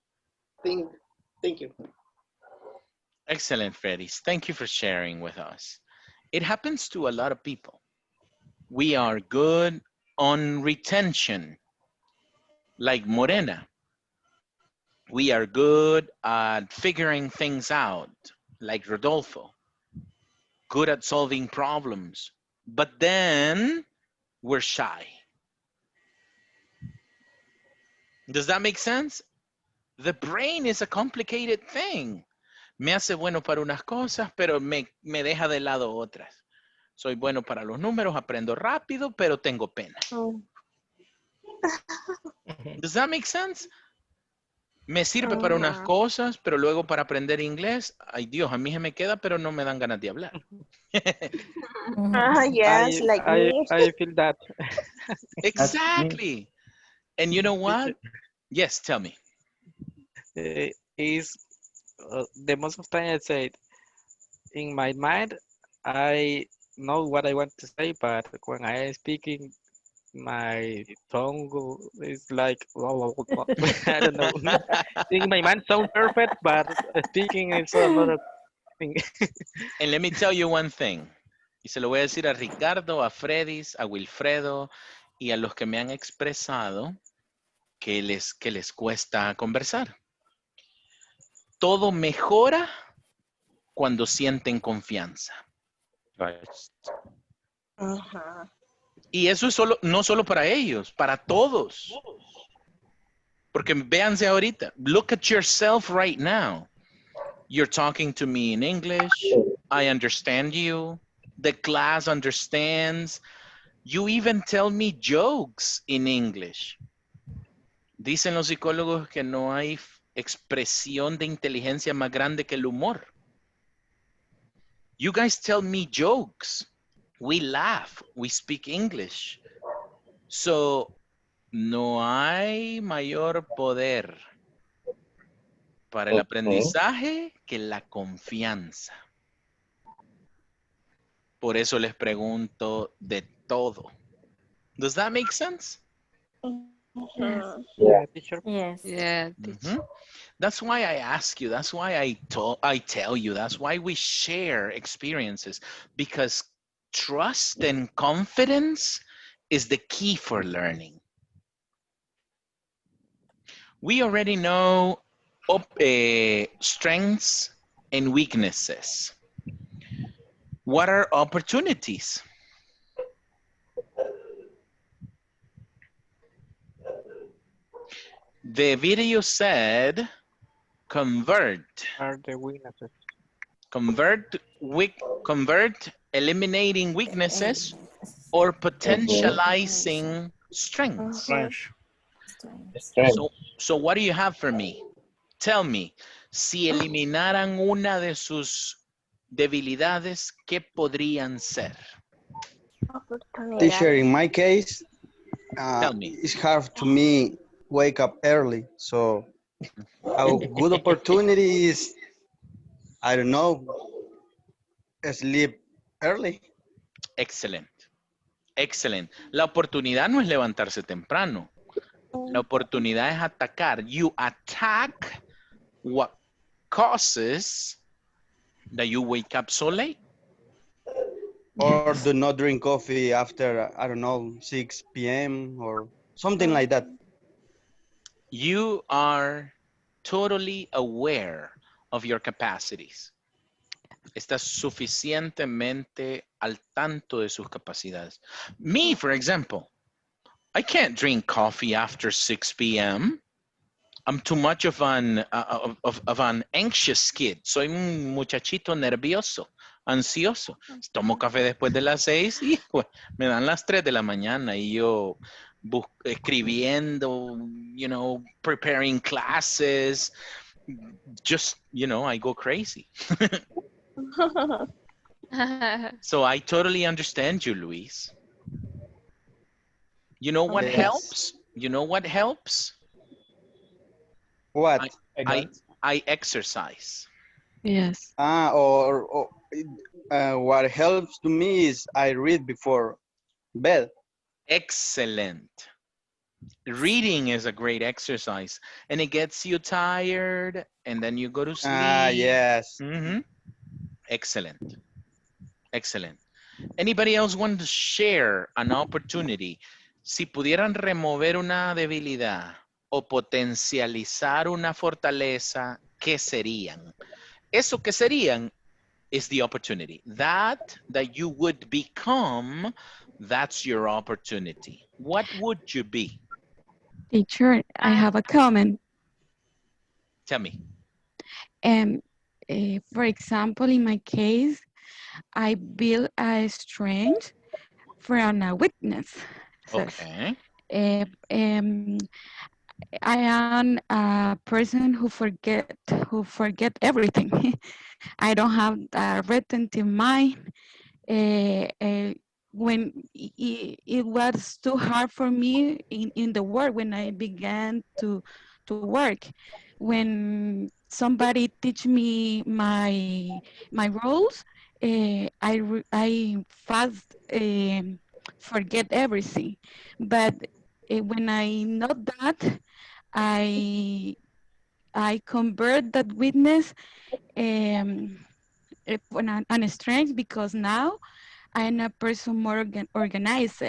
thing. Thank you. Excellent, Freddy's. Thank you for sharing with us. It happens to a lot of people. We are good on retention, like Morena. We are good at figuring things out, like Rodolfo. Good at solving problems, but then we're shy. Does that make sense? The brain is a complicated thing. Me hace bueno para unas cosas, pero me deja de lado otras. Soy bueno para los números, aprendo rápido, pero tengo pena. Does that make sense? Me sirve para unas cosas, pero luego para aprender inglés, ay Dios, a mí se me queda, pero no me dan ganas de hablar. Yes, like me. I feel that. Exactly. And you know what? Yes, tell me. Is the most of time I say in my mind, I know what I want to say, but when I am speaking, my tongue is like I don't know. In my mind sound perfect, but speaking is another thing. And let me tell you one thing. Y se lo voy a decir a Ricardo, a Freddy's, a Wilfredo y a los que me han expresado que les cuesta conversar. Todo mejora cuando sienten confianza. Y eso es no solo para ellos, para todos. Porque véanse ahorita. Look at yourself right now. You're talking to me in English. I understand you. The class understands. You even tell me jokes in English. Dicen los psicólogos que no hay expresión de inteligencia más grande que el humor. You guys tell me jokes. We laugh. We speak English. So, no hay mayor poder para el aprendizaje que la confianza. Por eso les pregunto de todo. Does that make sense? Yes. Yeah. teacher. Yes. Yeah, teacher. That's why I ask you. That's why I tell you. That's why we share experiences, because trust and confidence is the key for learning. We already know strengths and weaknesses. What are opportunities? The video said convert. Are the weaknesses. Convert, convert, eliminating weaknesses or Mhm. potentializing strengths. French. Strength. So what do you have for me? Tell me, si eliminaran una de sus debilidades, ¿qué podrían ser? Teacher, in Oportunidades. my case, Tell me. it's hard to me wake up early. So a good opportunity is, I don't know, sleep early. Excelente, excelente. La oportunidad no es levantarse temprano. La oportunidad es atacar. You attack what causes that you wake up so late. Or do not drink coffee after, I don't know, 6 p.m. or something like that. You are totally aware of your capacities. Estás suficientemente al tanto de sus capacidades. Me, for example, I can't drink coffee after 6 p.m. I'm too much of an anxious kid. Soy un muchachito nervioso, ansioso. Tomo café después de las 6 y pues, me dan las 3 de la mañana y yo escribiendo, preparing classes. Just, I go crazy. So I totally understand you, Luis. You know what Yes. helps? You know what helps? What? I exercise. Yes. Or what helps to me is I read before bed. Excellent. Reading is a great exercise and it gets you tired and then you go to sleep. Yes. Excellent. Excellent. Anybody else want to share an opportunity? Si pudieran remover una debilidad o potencializar una fortaleza, ¿qué serían? Eso que serían is the opportunity. That you would become, that's your opportunity. What would you be? Teacher, I have a comment. Tell me. For example, in my case, I build a strength from a weakness. Okay. I am a person who forget everything. I don't have a retentive mind. When it was too hard for me in the work when I began to work, when somebody teach me my roles, I fast forget everything. But when I know that, I I convert that weakness on a strength, because now I'm a person more organized.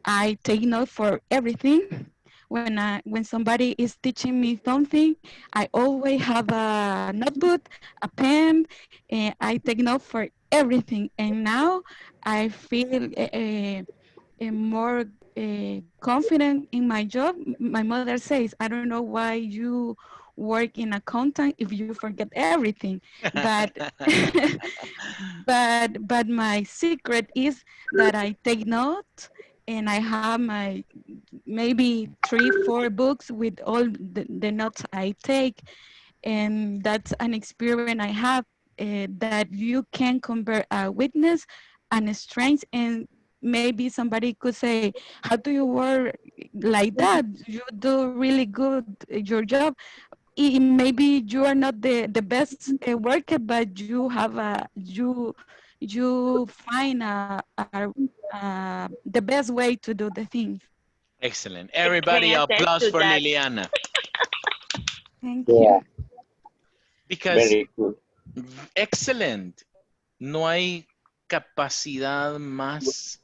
I take note for everything. When somebody is teaching me something, I always have a notebook, a pen, and I take note for everything. And now I feel more confident in my job. My mother says, I don't know why you work in accounting if you forget everything. But but my secret is that I take notes, and I have my maybe 3-4 books with all the notes I take. And that's an experience I have, that you can convert a weakness and a strength. And maybe somebody could say, how do you work like that? You do really good your job. Maybe you are not the best worker, but you have you find the best way to do the things. Excellent. I can Everybody attest applause to for that. Liliana. Thank Yeah, you. Because very good. excellent. No hay capacidad más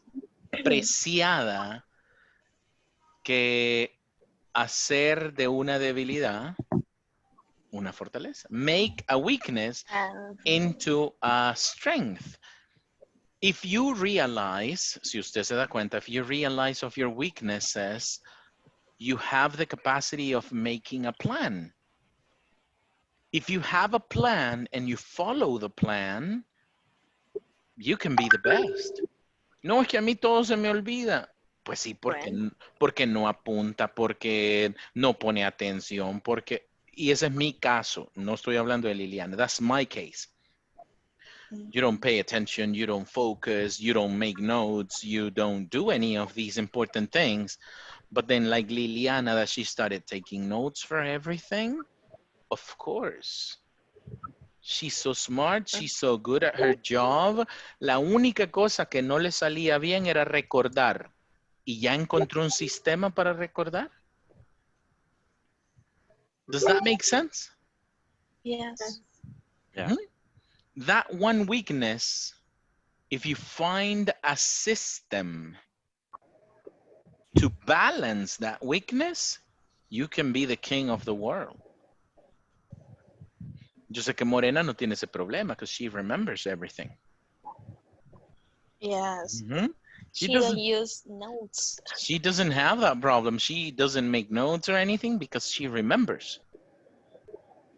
preciada que hacer de una debilidad una fortaleza. Make a weakness into a strength. If you realize, si usted se da cuenta, if you realize of your weaknesses, you have the capacity of making a plan. If you have a plan and you follow the plan, you can be the best. No, es que a mí todo se me olvida. Pues sí, porque no apunta, porque no pone atención, porque... Y ese es mi caso. No estoy hablando de Liliana. That's my case. You don't pay attention, you don't focus, you don't make notes, you don't do any of these important things. But then like Liliana, that she started taking notes for everything, of course. She's so smart, she's so good at her job. La única cosa que no le salía bien era recordar. Y ya encontró un sistema para recordar. Does that make sense? Yes. Yeah. That one weakness, if you find a system to balance that weakness, you can be the king of the world. Yo sé que Morena no tiene ese problema because she remembers everything. Yes. She She don't doesn't. use notes. She doesn't have that problem. She doesn't make notes or anything because she remembers.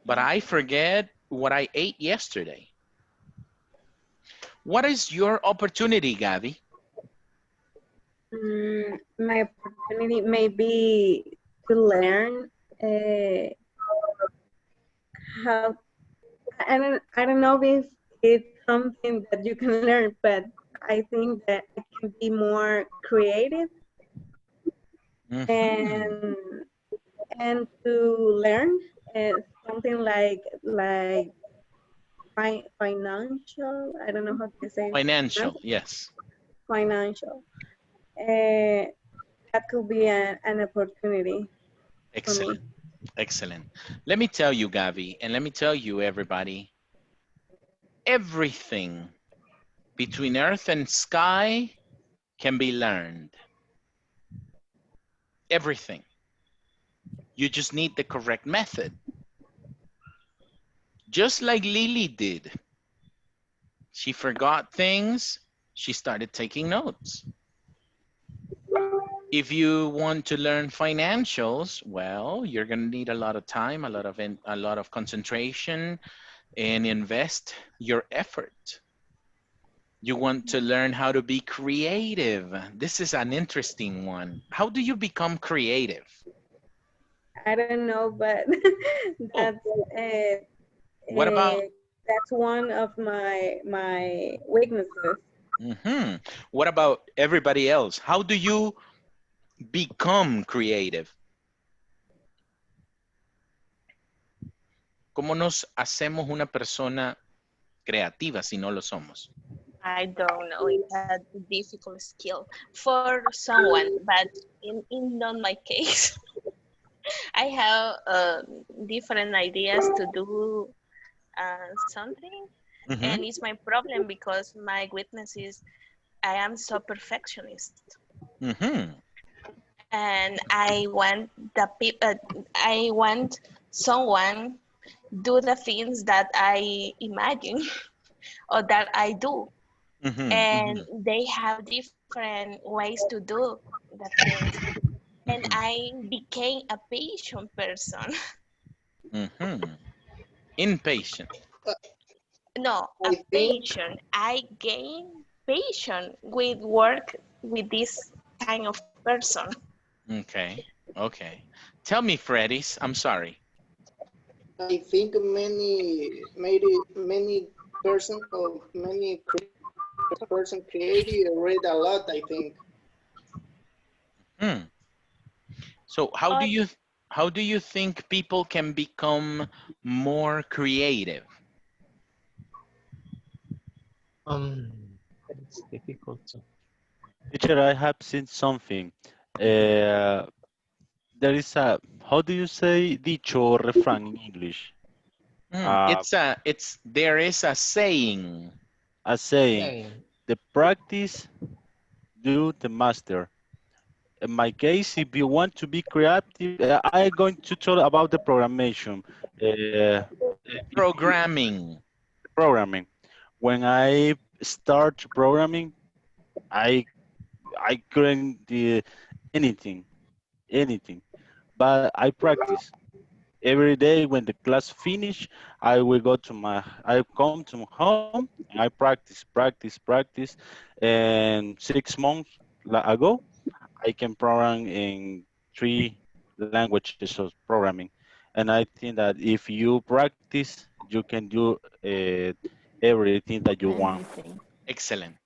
But I forget what I ate yesterday. What is your opportunity, Gabby? My opportunity may be to learn how. I don't know if it's something that you can learn, but I think that I can be more creative and to learn something like financial. I don't know how to say it. Financial, yes. Financial. That could be an opportunity for me. Excellent. Excellent. Let me tell you, Gavi, and let me tell you, everybody, everything between earth and sky can be learned. Everything. You just need the correct method. Just like Lily did. She forgot things. She started taking notes. If you want to learn financials, well, you're going to need a lot of time, a lot of concentration, and invest your effort. You want to learn how to be creative. This is an interesting one. How do you become creative? I don't know, but that's What about? that's one of my weaknesses. What about everybody else? How do you become creative? ¿Cómo nos hacemos una persona creativa si no lo somos? I don't know. It's a difficult skill for someone, but in not my case. I have different ideas to do something, and it's my problem because my weakness is I am so perfectionist, and I want I want someone do the things that I imagine or that I do. And they have different ways to do the things. And I became a patient person. Impatient. No, a patient. I gain patience with work with this kind of person. Okay, okay. Tell me, Freddy's, I'm sorry. I think many person creative read a lot, I think. So how do you think people can become more creative? Um, it's difficult to. Teacher, I have seen something. Uh, there is a, how do you say dicho or refrán in English? Uh, There is a saying. a saying, Same. the practice do the master. In my case, if you want to be creative, I'm going to talk about the programmation. If you, Programming. programming. When I start programming, I I couldn't do anything, anything. But I practice every day. When the class finish, I come to home and I practice. And 6 months ago, I can program in 3 languages of programming. And I think that if you practice, you can do everything that you want. Everything. Excellent.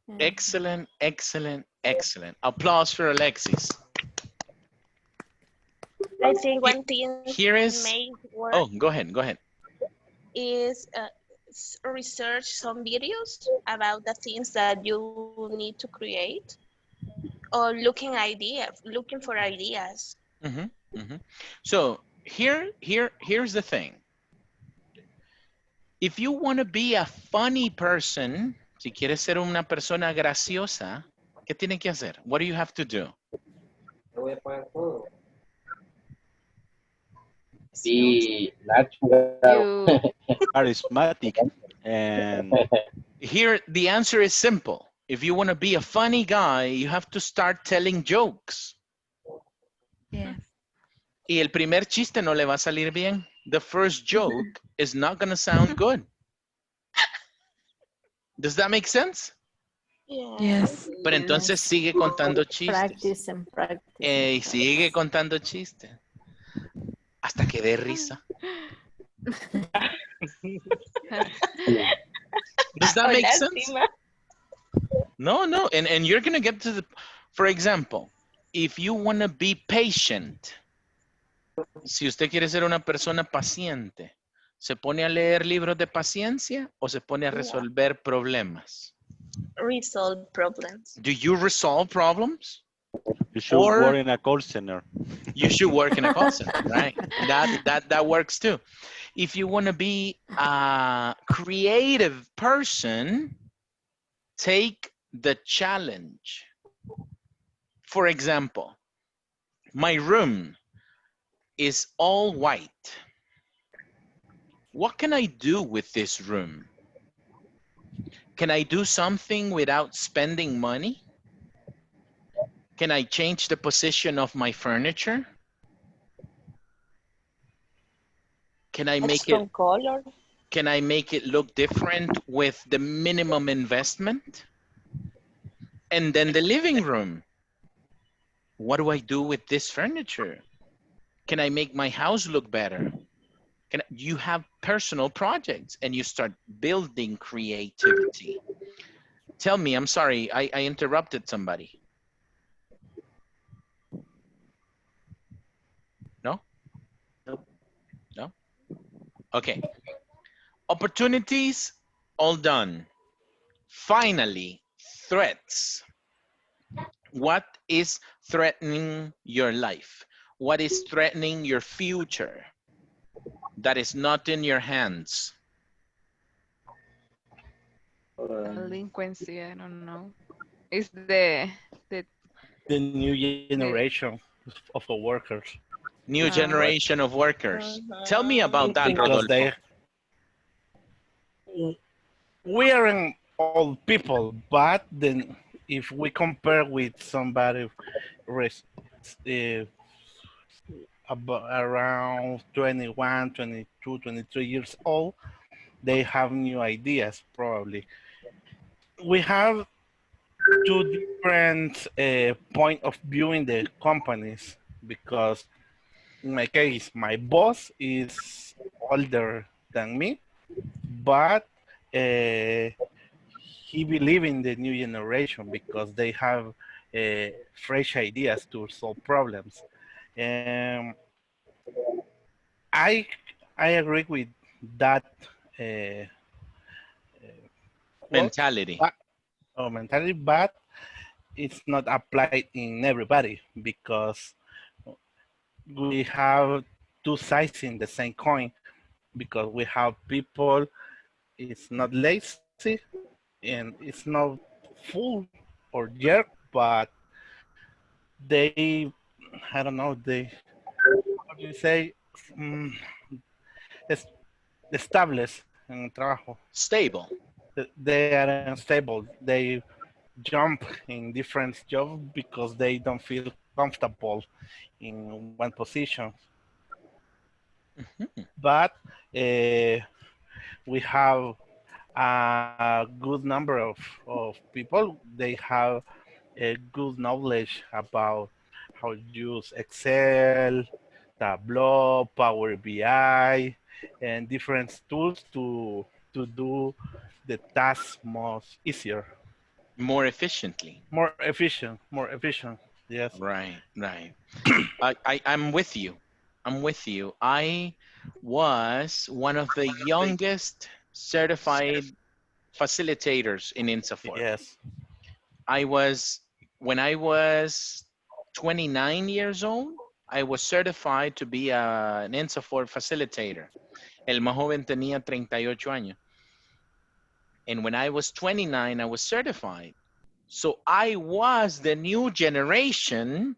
Yeah. Excellent, excellent, excellent. Applause for Alexis. I think He- one thing Here is, may work oh, go ahead, go ahead. is research some videos about the things that you need to create or looking for ideas. Mhm, mhm. So here's the thing. If you want to be a funny person, si quieres ser una persona graciosa, ¿qué tiene que hacer? What do you have to do? Be natural. You Charismatic and Here, the answer is simple. If you want to be a funny guy, you have to start telling jokes. Yes. Y el primer chiste no le va a salir bien. The first joke is not going to sound good. Does that make sense? Yeah. Yes. Pero entonces Yes. sigue contando chistes. Practice and practice and Sigue practice. contando chistes. Hasta que dé risa. Does that O make sense? lástima. No, no. And you're going to get to the, for example, if you want to be patient, si usted quiere ser una persona paciente, ¿se pone a leer libros de paciencia o se pone a Yeah. resolver problemas? Resolve problems. Do you resolve problems? you should Or work in a call center. you should work in a call center, right? That works too. If you want to be a creative person, take the challenge. For example, my room is all white. What can I do with this room? Can I do something without spending money? Can I change the position of my furniture? Can I Add make it some color. can I make it look different with the minimum investment? And then the living room. What do I do with this furniture? Can I make my house look better? You have personal projects and you start building creativity. Tell me, I'm sorry, I interrupted somebody. No? No? Okay. Opportunities, all done. Finally, threats. What is threatening your life? What is threatening your future that is not in your hands? delinquency, I don't know. It's the The new the generation of the workers, New but generation of workers. Tell me about that, because Rodolfo. we aren't old people, but then if we compare with somebody res- uh, around 21, 22, 23 years old, they have new ideas probably. We have two different point of view in the companies because in my case, my boss is older than me, but he believe in the new generation because they have fresh ideas to solve problems. Um, I I agree with that uh, Well, mentality. but, mentality, but it's not applied in everybody because we have two sides in the same coin because we have people it's not lazy and it's not full or jerk, but they I don't know they how do you say mm, es- established en trabajo. Stable. They are unstable. They jump in different jobs because they don't feel comfortable in one position. Mhm. But we have a good number of people. They have a good knowledge about how to use Excel, Tableau, Power BI, and different tools to do the task most easier, More efficiently. more efficient, more efficient. Yes. Right, right. I'm with you. I'm with you. I was one of the youngest certified facilitators in INSAFORP. Yes. I was, when I was 29 years old, I was certified to be an INSAFORP facilitator. El más joven tenía 38 años. And when I was 29, I was certified. So I was the new generation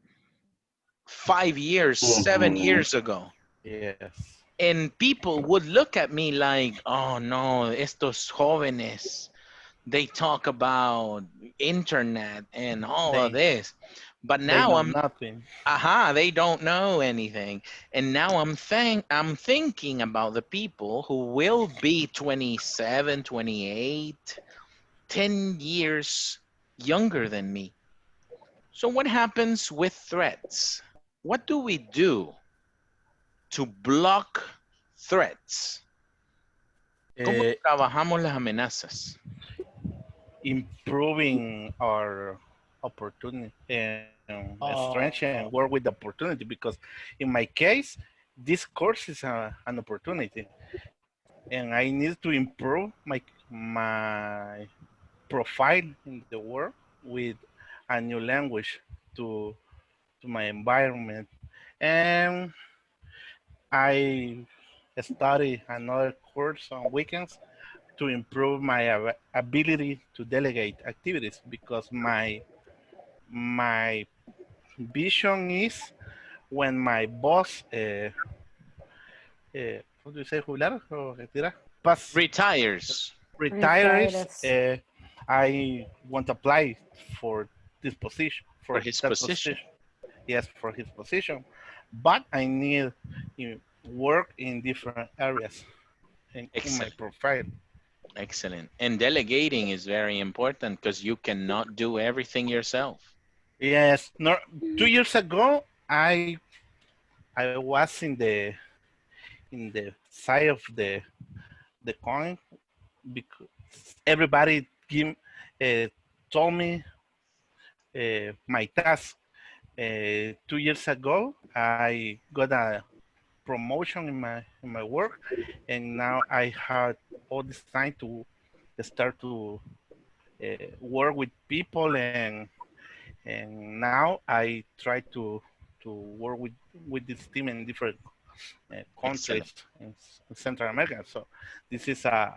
5 years, 7 years ago. Yes. And people would look at me like, oh no, estos jóvenes, they talk about internet and all of this. But They now know I'm, nothing. they don't know anything. And now I'm thinking about the people who will be 27, 28, 10 years younger than me. So what happens with threats? What do we do to block threats? ¿Cómo Uh, trabajamos las amenazas? improving our opportunity and strength and work with the opportunity because in my case this course is an opportunity and I need to improve my profile in the world with a new language to to my environment and I study another course on weekends to improve my ability to delegate activities because my vision is when my boss how do you say jubilar or retirar pass Retires. retires Retires. I want to apply for this position For for his that position. position yes for his position but I need to work in different areas in my Excellent. profile. Excellent. And delegating is very important because you cannot do everything yourself. Yes, no, 2 years ago, I was in the side of the coin because everybody give told me my task. 2 years ago, I got a promotion in my work, and now I had all this time to start to work with people and now I try to work with this team in different Excellent. countries in Central America. So this is a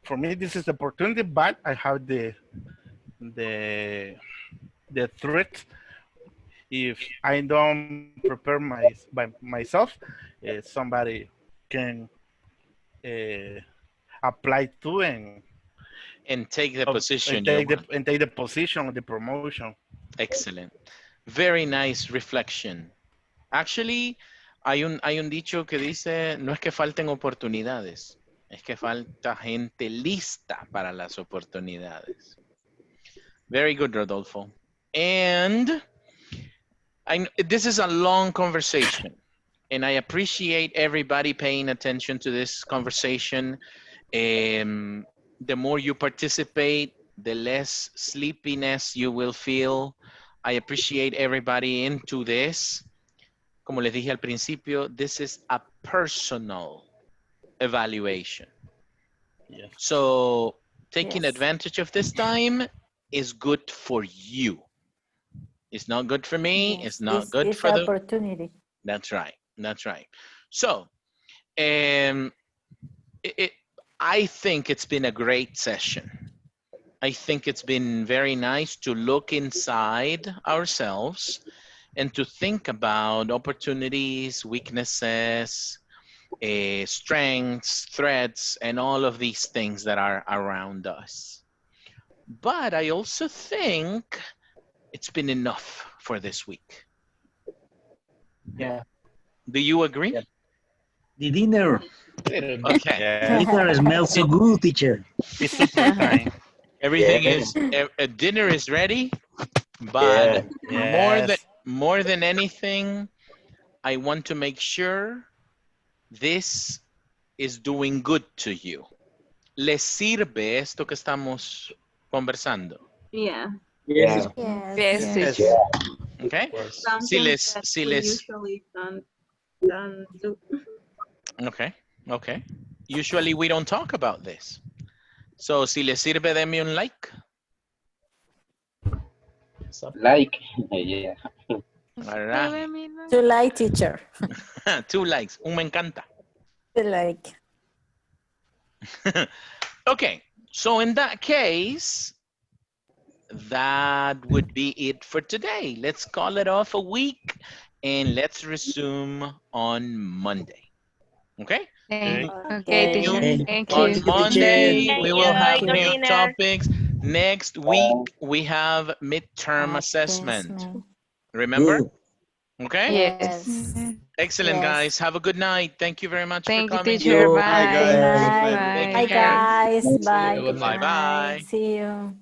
for me this is the opportunity, but I have the the threat if I don't prepare by myself, somebody can uh, apply to And take the position you want. and take the position of the promotion. Excellent. Very nice reflection. Actually, hay un dicho que dice, no es que falten oportunidades, es que falta gente lista para las oportunidades. Very good, Rodolfo. And this is a long conversation, and I appreciate everybody paying attention to this conversation. The more you participate, the less sleepiness you will feel. I appreciate everybody into this. Como les dije al principio, this is a personal evaluation. Yes. So Taking Yes. advantage of this time is good for you. It's not good for me. It's Yes. not good It's for the. opportunity. That's right. That's right. So, um, I think it's been a great session. I think it's been very nice to look inside ourselves and to think about opportunities, weaknesses, strengths, threats, and all of these things that are around us. But I also think it's been enough for this week. Yeah. Do you agree? Yeah. The dinner. Okay. Yes. Dinner smells so good, teacher. It's supper time. Everything Yeah. is dinner is ready, but Yeah. Yes. more than anything, I want to make sure this is doing good to you. ¿Les sirve esto que estamos conversando? Yeah. Yeah. Yes. Yes, Yes. teacher. Yes. Okay. Of course. Something that we usually don't do. Okay. Okay. Usually we don't talk about this. So, si les sirve, denme un like. Like. Yeah. All right. To like teacher. 2 likes. Un me encanta. To like. Okay. So in that case, that would be it for today. Let's call it off a week and let's resume on Monday. Okay? Okay, Okay. teacher. Okay. Thank On you. Monday, we will Enjoy have your new dinner. topics. Next week, we have midterm assessment. Assessment. Remember? Good. Okay? Yes. Yes. Excellent, Yes. guys. Have a good night. Thank you very much for Thank you, coming. teacher. You, bye Bye. Good guys. Good night. night. Bye. Bye, Take care. guys. See Bye. you. Good night. Goodbye. Bye-bye. See you.